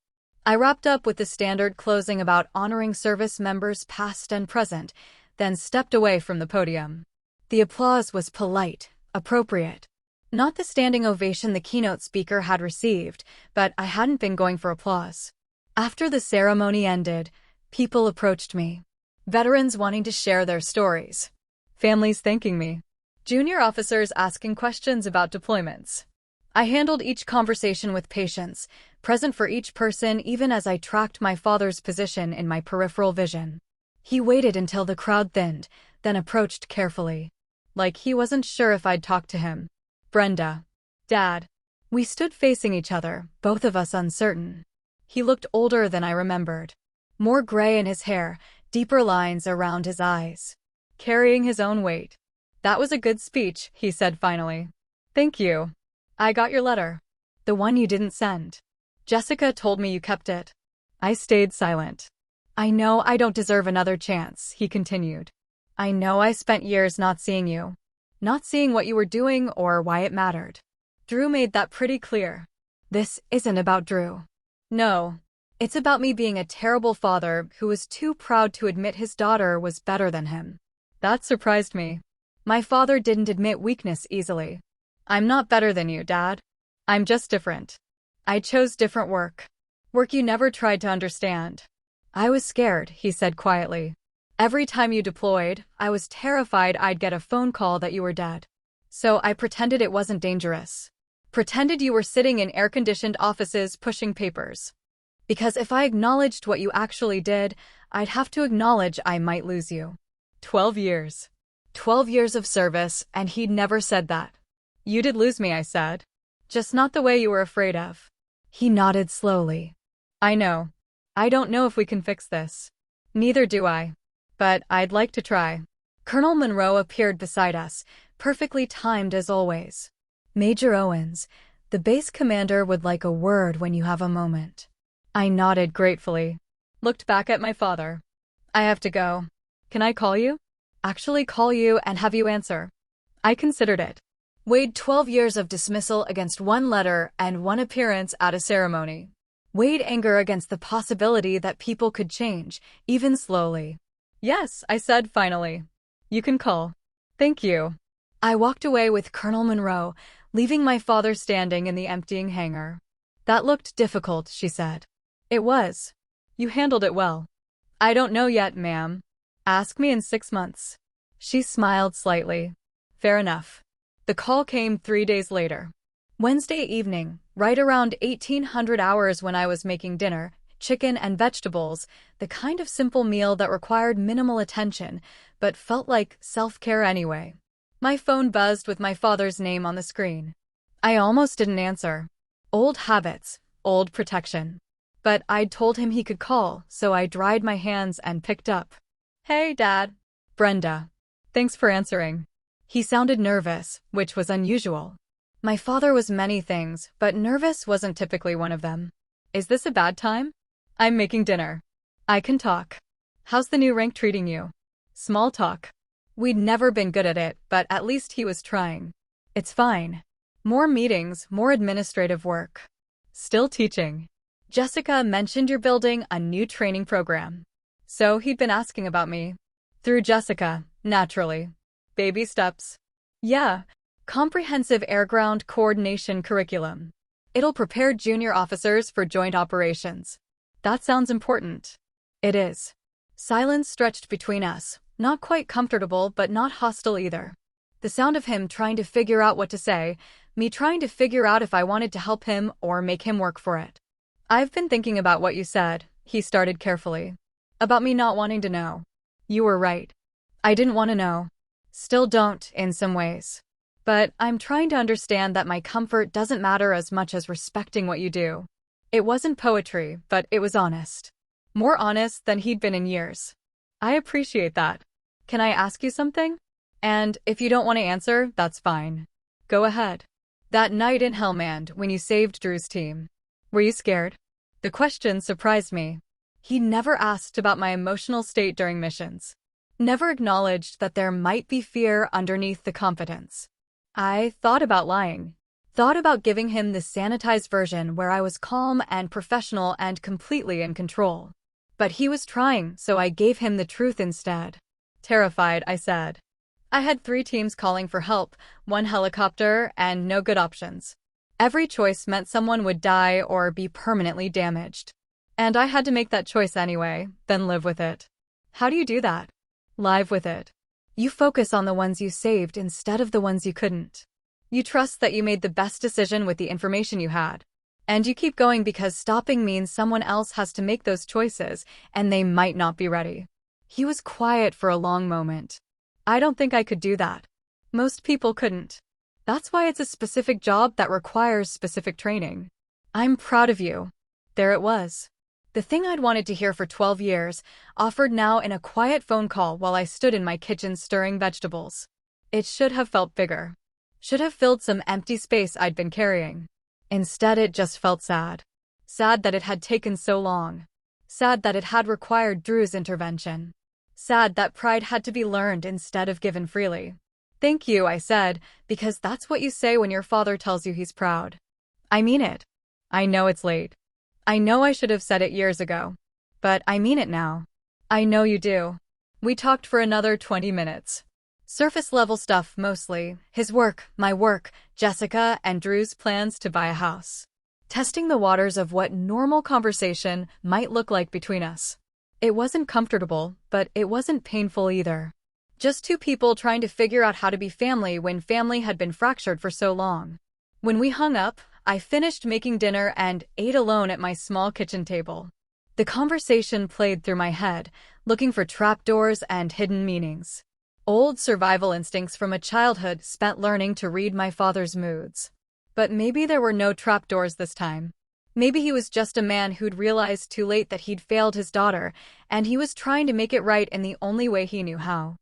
I wrapped up with the standard closing about honoring service members past and present, then stepped away from the podium. The applause was polite, appropriate. Not the standing ovation the keynote speaker had received, but I hadn't been going for applause. After the ceremony ended, people approached me. Veterans wanting to share their stories. Families thanking me. Junior officers asking questions about deployments. I handled each conversation with patience, present for each person even as I tracked my father's position in my peripheral vision. He waited until the crowd thinned, then approached carefully. Like he wasn't sure if I'd talk to him. Brenda. Dad. We stood facing each other, both of us uncertain. He looked older than I remembered. More gray in his hair, deeper lines around his eyes. Carrying his own weight. That was a good speech, he said finally. Thank you. I got your letter. The one you didn't send. Jessica told me you kept it. I stayed silent. I know I don't deserve another chance, he continued. I know I spent years not seeing you. Not seeing what you were doing or why it mattered. Drew made that pretty clear. This isn't about Drew. No. It's about me being a terrible father who was too proud to admit his daughter was better than him. That surprised me. My father didn't admit weakness easily. I'm not better than you, Dad. I'm just different. I chose different work. Work you never tried to understand. I was scared, he said quietly. Every time you deployed, I was terrified I'd get a phone call that you were dead. So I pretended it wasn't dangerous. Pretended you were sitting in air-conditioned offices pushing papers. Because if I acknowledged what you actually did, I'd have to acknowledge I might lose you. 12 years. 12 years of service, and he'd never said that. You did lose me, I said. Just not the way you were afraid of. He nodded slowly. I know. I don't know if we can fix this. Neither do I. But I'd like to try. Colonel Monroe appeared beside us, perfectly timed as always. Major Owens, the base commander would like a word when you have a moment. I nodded gratefully. Looked back at my father. I have to go. Can I call you? Actually call you and have you answer. I considered it. Weighed 12 years of dismissal against one letter and one appearance at a ceremony. Weighed anger against the possibility that people could change, even slowly. Yes, I said finally. You can call. Thank you. I walked away with Colonel Monroe, leaving my father standing in the emptying hangar. That looked difficult, she said. It was. You handled it well. I don't know yet, ma'am. Ask me in 6 months. She smiled slightly. Fair enough. The call came 3 days later. Wednesday evening, Right around 1800 hours when I was making dinner, chicken and vegetables, the kind of simple meal that required minimal attention, but felt like self-care anyway. My phone buzzed with my father's name on the screen. I almost didn't answer. Old habits, old protection. But I'd told him he could call, so I dried my hands and picked up. "Hey, Dad." "Brenda. Thanks for answering." He sounded nervous, which was unusual. My father was many things, but nervous wasn't typically one of them. "Is this a bad time?" "I'm making dinner. I can talk." "How's the new rank treating you?" Small talk. We'd never been good at it, but at least he was trying. "It's fine. More meetings, more administrative work. Still teaching." "Jessica mentioned you're building a new training program." So he'd been asking about me. Through Jessica, naturally. Baby steps. "Yeah. Comprehensive air-ground coordination curriculum. It'll prepare junior officers for joint operations." "That sounds important." "It is." Silence stretched between us, not quite comfortable but not hostile either. The sound of him trying to figure out what to say, me trying to figure out if I wanted to help him or make him work for it. "I've been thinking about what you said," he started carefully. "About me not wanting to know." "You were right. I didn't want to know. Still don't, in some ways. But I'm trying to understand that my comfort doesn't matter as much as respecting what you do." It wasn't poetry, but it was honest. More honest than he'd been in years. "I appreciate that. Can I ask you something? And if you don't want to answer, that's fine. Go ahead." "That night in Helmand, when you saved Drew's team, were you scared?" The question surprised me. He never asked about my emotional state during missions. Never acknowledged that there might be fear underneath the confidence. I thought about lying. Thought about giving him the sanitized version where I was calm and professional and completely in control. But he was trying, so I gave him the truth instead. Terrified, I said. I had 3 teams calling for help, 1 helicopter, and no good options. Every choice meant someone would die or be permanently damaged. And I had to make that choice anyway, then live with it. How do you do that? Live with it. You focus on the ones you saved instead of the ones you couldn't. You trust that you made the best decision with the information you had. And you keep going because stopping means someone else has to make those choices, and they might not be ready. He was quiet for a long moment. I don't think I could do that. Most people couldn't. That's why it's a specific job that requires specific training. I'm proud of you. There it was. The thing I'd wanted to hear for 12 years, offered now in a quiet phone call while I stood in my kitchen stirring vegetables. It should have felt bigger. Should have filled some empty space I'd been carrying. Instead, it just felt sad. Sad that it had taken so long. Sad that it had required Drew's intervention. Sad that pride had to be learned instead of given freely. "Thank you," I said, because that's what you say when your father tells you he's proud. I mean it. I know it's late. I know I should have said it years ago. But I mean it now. I know you do. We talked for another 20 minutes. Surface-level stuff mostly. His work, my work, Jessica and Drew's plans to buy a house. Testing the waters of what normal conversation might look like between us. It wasn't comfortable, but it wasn't painful either. Just 2 people trying to figure out how to be family when family had been fractured for so long. When we hung up, I finished making dinner and ate alone at my small kitchen table. The conversation played through my head, looking for trapdoors and hidden meanings. Old survival instincts from a childhood spent learning to read my father's moods. But maybe there were no trapdoors this time. Maybe he was just a man who'd realized too late that he'd failed his daughter, and he was trying to make it right in the only way he knew how.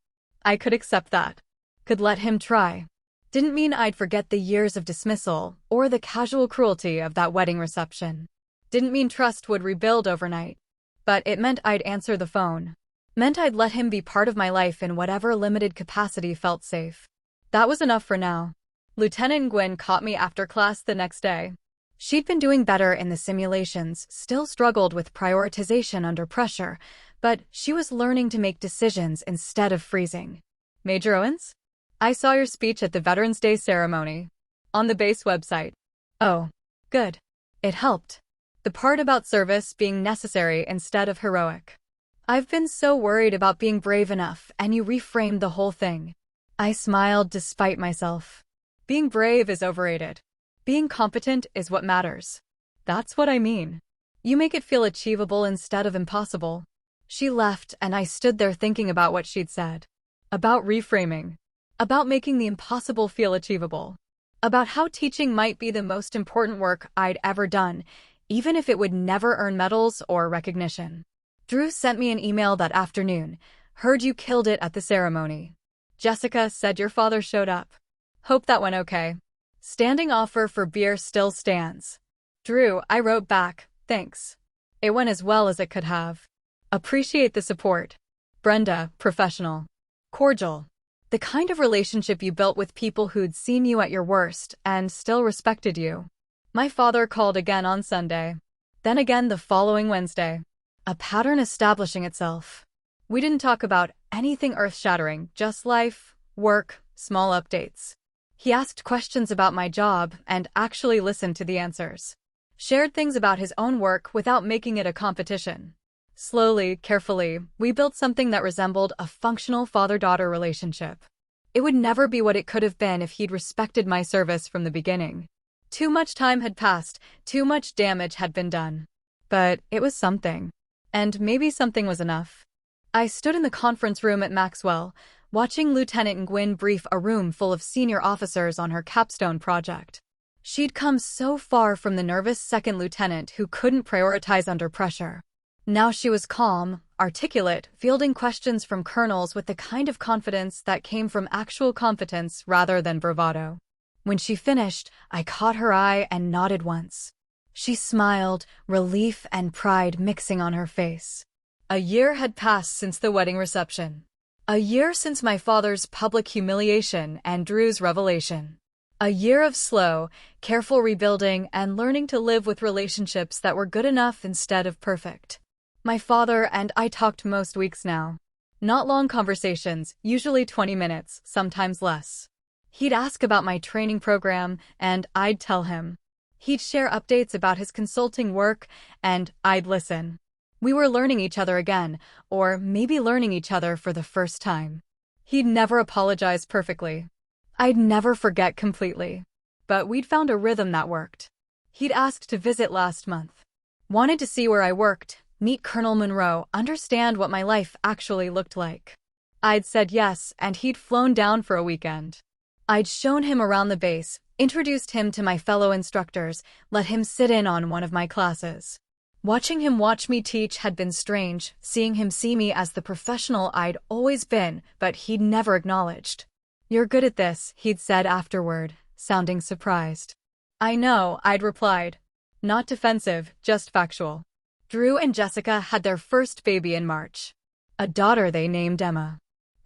I could accept that. Could let him try. Didn't mean I'd forget the years of dismissal or the casual cruelty of that wedding reception. Didn't mean trust would rebuild overnight. But it meant I'd answer the phone. Meant I'd let him be part of my life in whatever limited capacity felt safe. That was enough for now. Lieutenant Gwyn caught me after class the next day. She'd been doing better in the simulations, still struggled with prioritization under pressure, but she was learning to make decisions instead of freezing. "Major Owens? I saw your speech at the Veterans Day ceremony. On the base website." "Oh, good. It helped. The part about service being necessary instead of heroic. I've been so worried about being brave enough, and you reframed the whole thing." I smiled despite myself. Being brave is overrated. Being competent is what matters. That's what I mean. You make it feel achievable instead of impossible. She left, and I stood there thinking about what she'd said. About reframing. About making the impossible feel achievable. About how teaching might be the most important work I'd ever done, even if it would never earn medals or recognition. Drew sent me an email that afternoon. Heard you killed it at the ceremony. Jessica said your father showed up. Hope that went okay. Standing offer for beer still stands. Drew, I wrote back, thanks. It went as well as it could have. Appreciate the support. Brenda, professional. Cordial. The kind of relationship you built with people who'd seen you at your worst and still respected you. My father called again on Sunday. Then again the following Wednesday. A pattern establishing itself. We didn't talk about anything earth-shattering, just life, work, small updates. He asked questions about my job and actually listened to the answers. Shared things about his own work without making it a competition. Slowly, carefully, we built something that resembled a functional father-daughter relationship. It would never be what it could have been if he'd respected my service from the beginning. Too much time had passed, too much damage had been done. But it was something. And maybe something was enough. I stood in the conference room at Maxwell, watching Lieutenant Nguyen brief a room full of senior officers on her capstone project. She'd come so far from the nervous second lieutenant who couldn't prioritize under pressure. Now she was calm, articulate, fielding questions from colonels with the kind of confidence that came from actual competence rather than bravado. When she finished, I caught her eye and nodded once. She smiled, relief and pride mixing on her face. A year had passed since the wedding reception. A year since my father's public humiliation and Drew's revelation. A year of slow, careful rebuilding and learning to live with relationships that were good enough instead of perfect. My father and I talked most weeks now. Not long conversations, usually 20 minutes, sometimes less. He'd ask about my training program, and I'd tell him. He'd share updates about his consulting work, and I'd listen. We were learning each other again, or maybe learning each other for the first time. He'd never apologize perfectly. I'd never forget completely. But we'd found a rhythm that worked. He'd asked to visit last month. Wanted to see where I worked, meet Colonel Monroe, understand what my life actually looked like. I'd said yes, and he'd flown down for a weekend. I'd shown him around the base, introduced him to my fellow instructors, let him sit in on one of my classes. Watching him watch me teach had been strange, seeing him see me as the professional I'd always been, but he'd never acknowledged. You're good at this, he'd said afterward, sounding surprised. I know, I'd replied. Not defensive, just factual. Drew and Jessica had their first baby in March. A daughter they named Emma.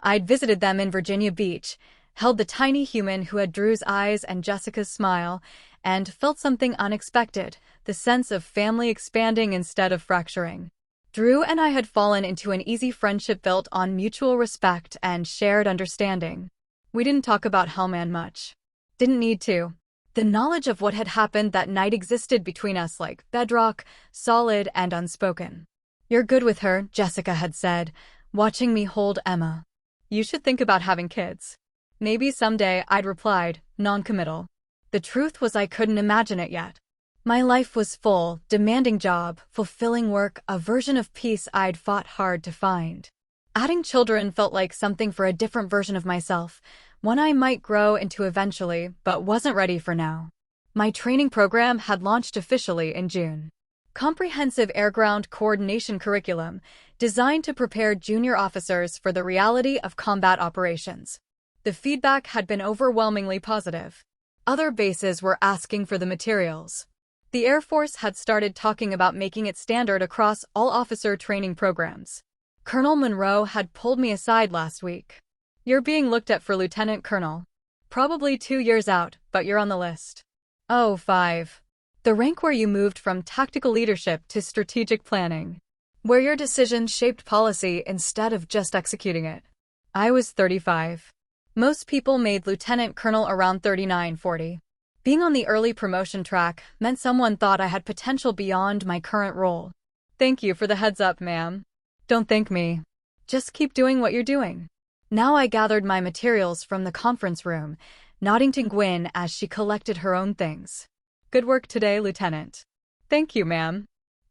I'd visited them in Virginia Beach, held the tiny human who had Drew's eyes and Jessica's smile, and felt something unexpected, the sense of family expanding instead of fracturing. Drew and I had fallen into an easy friendship built on mutual respect and shared understanding. We didn't talk about Hellman much. Didn't need to. The knowledge of what had happened that night existed between us like bedrock, solid and unspoken. You're good with her, Jessica had said, watching me hold Emma. You should think about having kids. Maybe someday, I'd replied, non-committal. The truth was I couldn't imagine it yet. My life was full, demanding job, fulfilling work, a version of peace I'd fought hard to find. Adding children felt like something for a different version of myself, one I might grow into eventually, but wasn't ready for now. My training program had launched officially in June. Comprehensive air-ground coordination curriculum, designed to prepare junior officers for the reality of combat operations. The feedback had been overwhelmingly positive. Other bases were asking for the materials. The Air Force had started talking about making it standard across all officer training programs. Colonel Monroe had pulled me aside last week. You're being looked at for Lieutenant Colonel. Probably 2 years out, but you're on the list. Oh, 5. The rank where you moved from tactical leadership to strategic planning. Where your decisions shaped policy instead of just executing it. I was 35. Most people made Lieutenant Colonel around 39-40. Being on the early promotion track meant someone thought I had potential beyond my current role. Thank you for the heads up, ma'am. Don't thank me. Just keep doing what you're doing. Now I gathered my materials from the conference room, nodding to Gwyn as she collected her own things. Good work today, Lieutenant. Thank you, ma'am.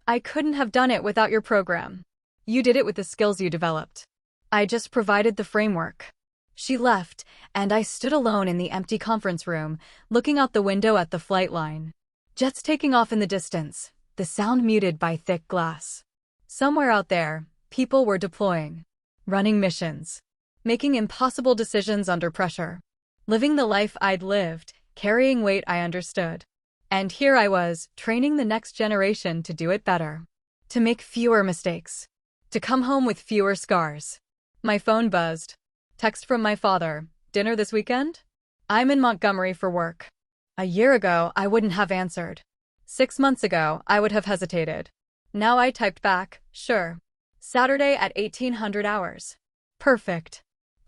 I couldn't have done it without your program. You did it with the skills you developed. I just provided the framework. She left, and I stood alone in the empty conference room, looking out the window at the flight line. Jets taking off in the distance, the sound muted by thick glass. Somewhere out there, people were deploying, running missions, making impossible decisions under pressure, living the life I'd lived, carrying weight I understood. And here I was, training the next generation to do it better, to make fewer mistakes, to come home with fewer scars. My phone buzzed. Text from my father. Dinner this weekend? I'm in Montgomery for work. A year ago, I wouldn't have answered. 6 months ago, I would have hesitated. Now I typed back, sure. Saturday at 1800 hours. Perfect.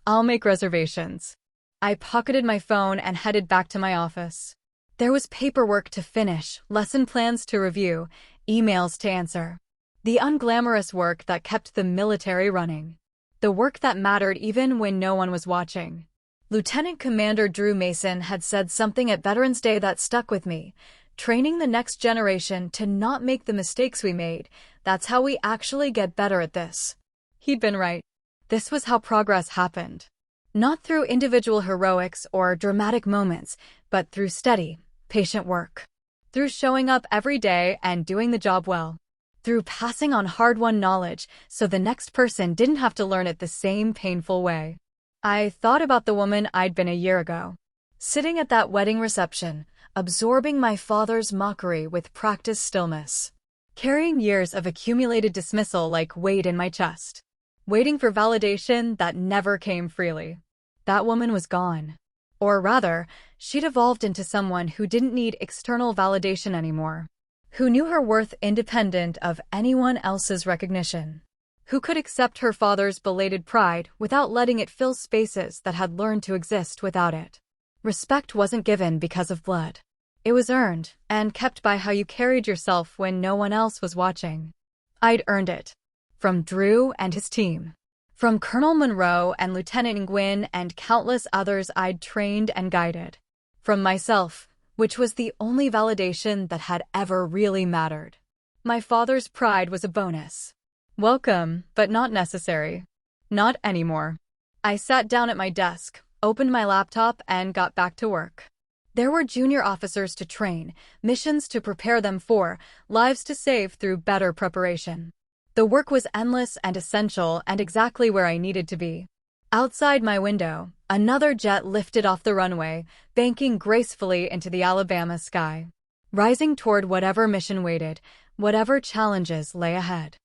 I'll make reservations. I pocketed my phone and headed back to my office. There was paperwork to finish, lesson plans to review, emails to answer. The unglamorous work that kept the military running. The work that mattered even when no one was watching. Lieutenant Commander Drew Mason had said something at Veterans Day that stuck with me. Training the next generation to not make the mistakes we made, that's how we actually get better at this. He'd been right. This was how progress happened. Not through individual heroics or dramatic moments, but through steady, patient work. Through showing up every day and doing the job well. Through passing on hard-won knowledge so the next person didn't have to learn it the same painful way. I thought about the woman I'd been a year ago. Sitting at that wedding reception, absorbing my father's mockery with practiced stillness. Carrying years of accumulated dismissal like weight in my chest. Waiting for validation that never came freely. That woman was gone. Or rather, she'd evolved into someone who didn't need external validation anymore. Who knew her worth independent of anyone else's recognition. Who could accept her father's belated pride without letting it fill spaces that had learned to exist without it. Respect wasn't given because of blood. It was earned and kept by how you carried yourself when no one else was watching. I'd earned it. From Drew and his team. From Colonel Monroe and Lieutenant Nguyen and countless others I'd trained and guided. From myself, which was the only validation that had ever really mattered. My father's pride was a bonus. Welcome, but not necessary. Not anymore. I sat down at my desk, opened my laptop, and got back to work. There were junior officers to train, missions to prepare them for, lives to save through better preparation. The work was endless and essential and exactly where I needed to be. Outside my window, another jet lifted off the runway, banking gracefully into the Alabama sky. Rising toward whatever mission waited, whatever challenges lay ahead.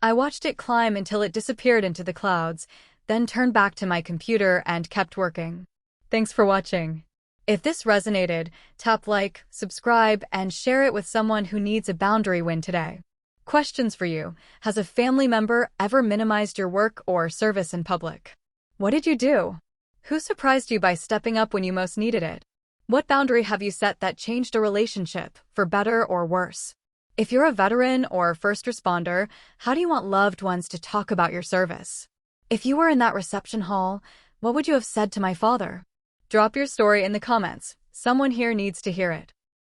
I watched it climb until it disappeared into the clouds, then turned back to my computer and kept working. Thanks for watching. If this resonated, tap like, subscribe, and share it with someone who needs a boundary win today. Questions for you. Has a family member ever minimized your work or service in public? What did you do? Who surprised you by stepping up when you most needed it? What boundary have you set that changed a relationship, for better or worse? If you're a veteran or first responder, how do you want loved ones to talk about your service? If you were in that reception hall, what would you have said to my father? Drop your story in the comments. Someone here needs to hear it.